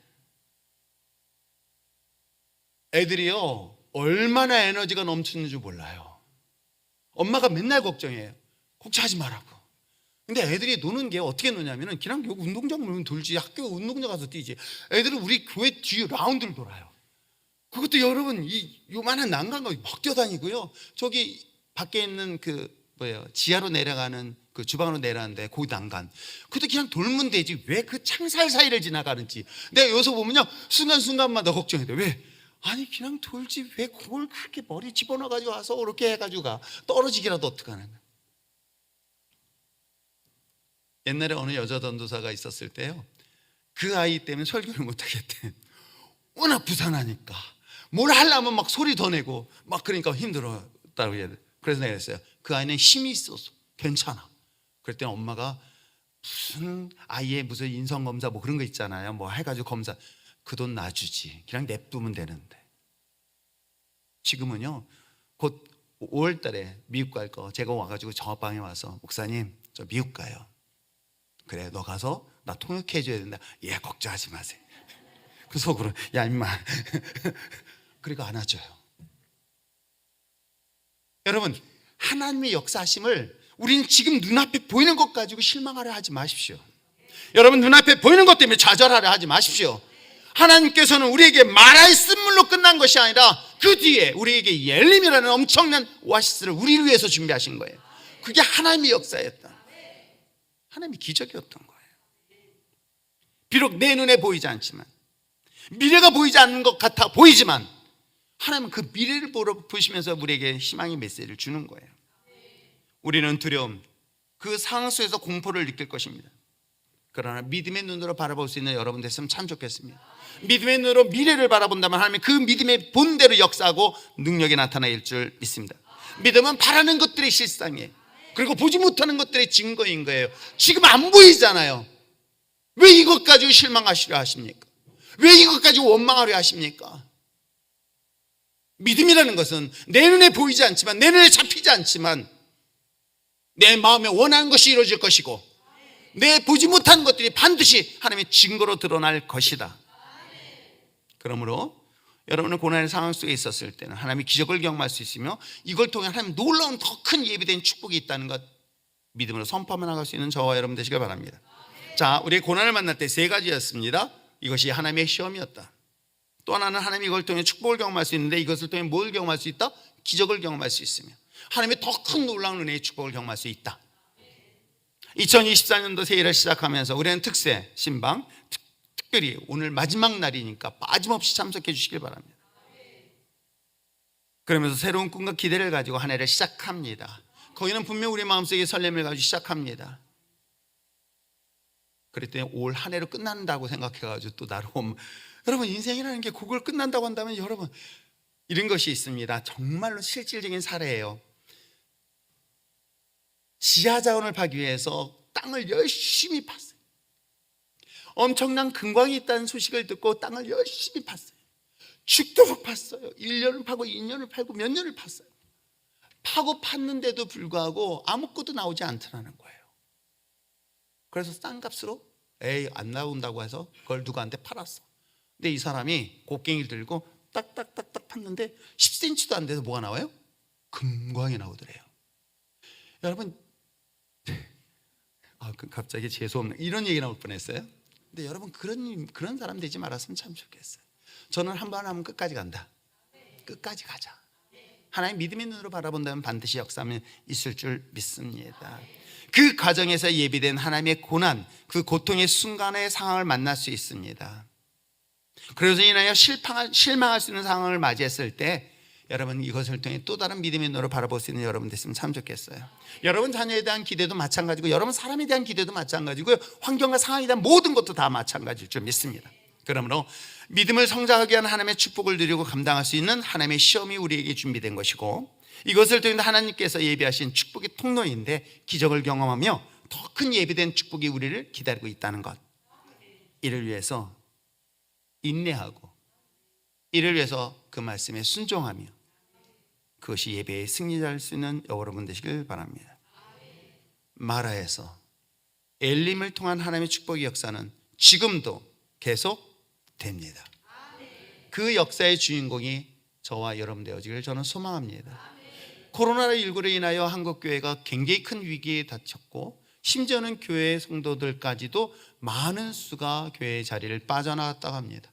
애들이요 얼마나 에너지가 넘치는 줄 몰라요. 엄마가 맨날 걱정해요. 걱정하지 말라고. 근데 애들이 노는 게 어떻게 노냐면은 그냥 여기 운동장 물면 돌지, 학교 운동장 가서 뛰지. 애들은 우리 교회 뒤 라운드를 돌아요. 그것도 여러분 요만한 난간거 막 뛰어다니고요. 저기 밖에 있는 지하로 내려가는 그 주방으로 내려가는데 그 난간, 그것도 그냥 돌면 되지 왜 그 창살 사이를 지나가는지 내가 여기서 보면요 순간순간마다 걱정이 돼. 왜? 아니 그냥 돌지 왜 그걸 그렇게 머리 집어넣어가지고 와서 그렇게 해가지고 가. 떨어지기라도 어떡하는 거야. 옛날에 어느 여자 전도사가 있었을 때요, 그 아이 때문에 설교를 못하겠대. 워낙 부산하니까 뭘 하려면 막 소리 더 내고 막 그러니까 힘들었다고 해야 돼. 그래서 내가 그랬어요. 그 아이는 힘이 있어서 괜찮아. 그랬더니 엄마가 무슨 아이의 무슨 인성검사 뭐 그런 거 있잖아요. 뭐 해가지고 검사 그 돈 놔주지. 그냥 냅두면 되는데. 지금은요 곧 5월 달에 미국 갈 거 제가 와가지고 저 방에 와서 목사님 저 미국 가요. 그래 너 가서 나 통역해 줘야 된다. 예 걱정하지 마세요. 그 속으로 야 임마 그리고 안아줘요. 여러분 하나님의 역사하심을 우리는 지금 눈앞에 보이는 것 가지고 실망하려 하지 마십시오. 여러분 눈앞에 보이는 것 때문에 좌절하려 하지 마십시오. 하나님께서는 우리에게 마라의 쓴물로 끝난 것이 아니라 그 뒤에 우리에게 엘림이라는 엄청난 오아시스를 우리를 위해서 준비하신 거예요. 그게 하나님의 역사였다. 하나님의 기적이었던 거예요. 비록 내 눈에 보이지 않지만, 미래가 보이지 않는 것 같아 보이지만 하나님은 그 미래를 보시면서 우리에게 희망의 메시지를 주는 거예요. 우리는 두려움, 그 상황 속에서 공포를 느낄 것입니다. 그러나 믿음의 눈으로 바라볼 수 있는 여러분 됐으면 참 좋겠습니다. 믿음의 눈으로 미래를 바라본다면 하나님이 그 믿음의 본대로 역사하고 능력이 나타날 줄 믿습니다. 믿음은 바라는 것들의 실상이에요. 그리고 보지 못하는 것들의 증거인 거예요. 지금 안 보이잖아요. 왜 이것 가지고 실망하시려 하십니까? 왜 이것 가지고 원망하려 하십니까? 믿음이라는 것은 내 눈에 보이지 않지만, 내 눈에 잡히지 않지만 내 마음에 원하는 것이 이루어질 것이고, 내 보지 못한 것들이 반드시 하나님의 증거로 드러날 것이다. 그러므로 여러분은 고난의 상황 속에 있었을 때는 하나님의 기적을 경험할 수 있으며, 이걸 통해 하나님 놀라운 더 큰 예비된 축복이 있다는 것 믿음으로 선포하며 나갈 수 있는 저와 여러분 되시길 바랍니다. 자, 우리의 고난을 만날 때 세 가지였습니다. 이것이 하나님의 시험이었다. 또 하나는 하나님이 이걸 통해 축복을 경험할 수 있는데, 이것을 통해 뭘 경험할 수 있다? 기적을 경험할 수 있으며 하나님의 더 큰 놀라운 은혜의 축복을 경험할 수 있다. 2024년도 새해를 시작하면서 우리는 특세, 신방, 특별히 오늘 마지막 날이니까 빠짐없이 참석해 주시길 바랍니다. 그러면서 새로운 꿈과 기대를 가지고 한 해를 시작합니다. 거기는 분명 우리 마음속에 설렘을 가지고 시작합니다. 그랬더니 올 한 해로 끝난다고 생각해가지고 또 나름, 여러분 인생이라는 게 그걸 끝난다고 한다면 여러분 이런 것이 있습니다. 정말로 실질적인 사례예요. 지하 자원을 파기 위해서 땅을 열심히 팠어요. 엄청난 금광이 있다는 소식을 듣고 땅을 열심히 팠어요. 죽도록 팠어요. 1년을 파고 2년을 팔고 몇 년을 팠어요. 파고 팠는데도 불구하고 아무것도 나오지 않더라는 거예요. 그래서 싼 값으로 안 나온다고 해서 그걸 누구한테 팔았어. 근데 이 사람이 곡괭이를 들고 딱딱딱딱 팠는데 10cm도 안 돼서 뭐가 나와요? 금광이 나오더래요. 여러분 갑자기 재수없는 이런 얘기 나올 뻔했어요. 근데 여러분 그런 사람 되지 말았으면 참 좋겠어요. 저는 한 번 하면 끝까지 간다. 끝까지 가자. 하나님 믿음의 눈으로 바라본다면 반드시 역사하면 있을 줄 믿습니다. 그 과정에서 예비된 하나님의 고난, 그 고통의 순간의 상황을 만날 수 있습니다. 그래서 인하여 실망할 수 있는 상황을 맞이했을 때 여러분 이것을 통해 또 다른 믿음의 눈으로 바라볼 수 있는 여러분 됐으면 참 좋겠어요. 여러분 자녀에 대한 기대도 마찬가지고 여러분 사람에 대한 기대도 마찬가지고요. 환경과 상황에 대한 모든 것도 다 마찬가지일 줄 믿습니다. 그러므로 믿음을 성장하게 하는 하나님의 축복을 누리고 감당할 수 있는 하나님의 시험이 우리에게 준비된 것이고 이것을 통해 하나님께서 예비하신 축복의 통로인데 기적을 경험하며 더 큰 예비된 축복이 우리를 기다리고 있다는 것, 이를 위해서 인내하고 이를 위해서 그 말씀에 순종하며 그것이 예배의 승리자일 수 있는 여러분 되시길 바랍니다. 마라에서 엘림을 통한 하나님의 축복의 역사는 지금도 계속 됩니다. 그 역사의 주인공이 저와 여러분 되어지기를 저는 소망합니다. 코로나19로 인하여 한국교회가 굉장히 큰 위기에 닥쳤고 심지어는 교회 성도들까지도 많은 수가 교회의 자리를 빠져나갔다고 합니다.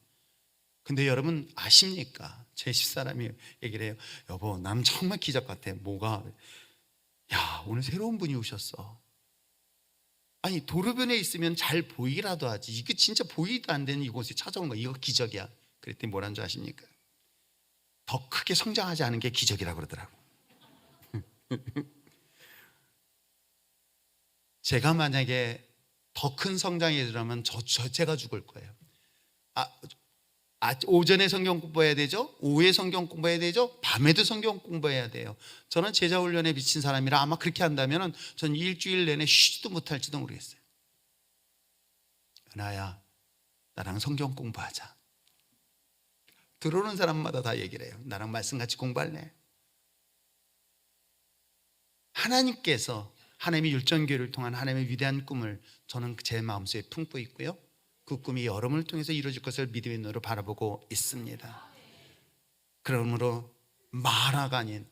근데 여러분 아십니까? 제 집사람이 얘기를 해요. 여보, 난 정말 기적 같아. 뭐가? 야, 오늘 새로운 분이 오셨어. 아니 도로변에 있으면 잘 보이라도 하지 이게 진짜 보이도 안 되는 이곳에 찾아온 거 이거 기적이야. 그랬더니 뭐라는 줄 아십니까? 더 크게 성장하지 않은 게 기적이라고 그러더라고. 제가 만약에 더 큰 성장이 되려면 제가 죽을 거예요. 오전에 성경 공부해야 되죠. 오후에 성경 공부해야 되죠. 밤에도 성경 공부해야 돼요. 저는 제자 훈련에 미친 사람이라 아마 그렇게 한다면 저는 일주일 내내 쉬지도 못할지도 모르겠어요. 은하야, 나랑 성경 공부하자. 들어오는 사람마다 다 얘기를 해요. 나랑 말씀 같이 공부할래? 하나님께서 하나님의 율전교회를 통한 하나님의 위대한 꿈을 저는 제 마음속에 품고 있고요. 그 꿈이 여러분을 통해서 이루어질 것을 믿음의 눈으로 바라보고 있습니다. 그러므로 마라가 아닌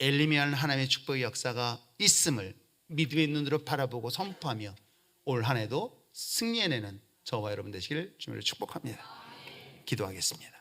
엘리미안 하나님의 축복의 역사가 있음을 믿음의 눈으로 바라보고 선포하며 올 한 해도 승리해내는 저와 여러분 되시길 주님으로 축복합니다. 기도하겠습니다.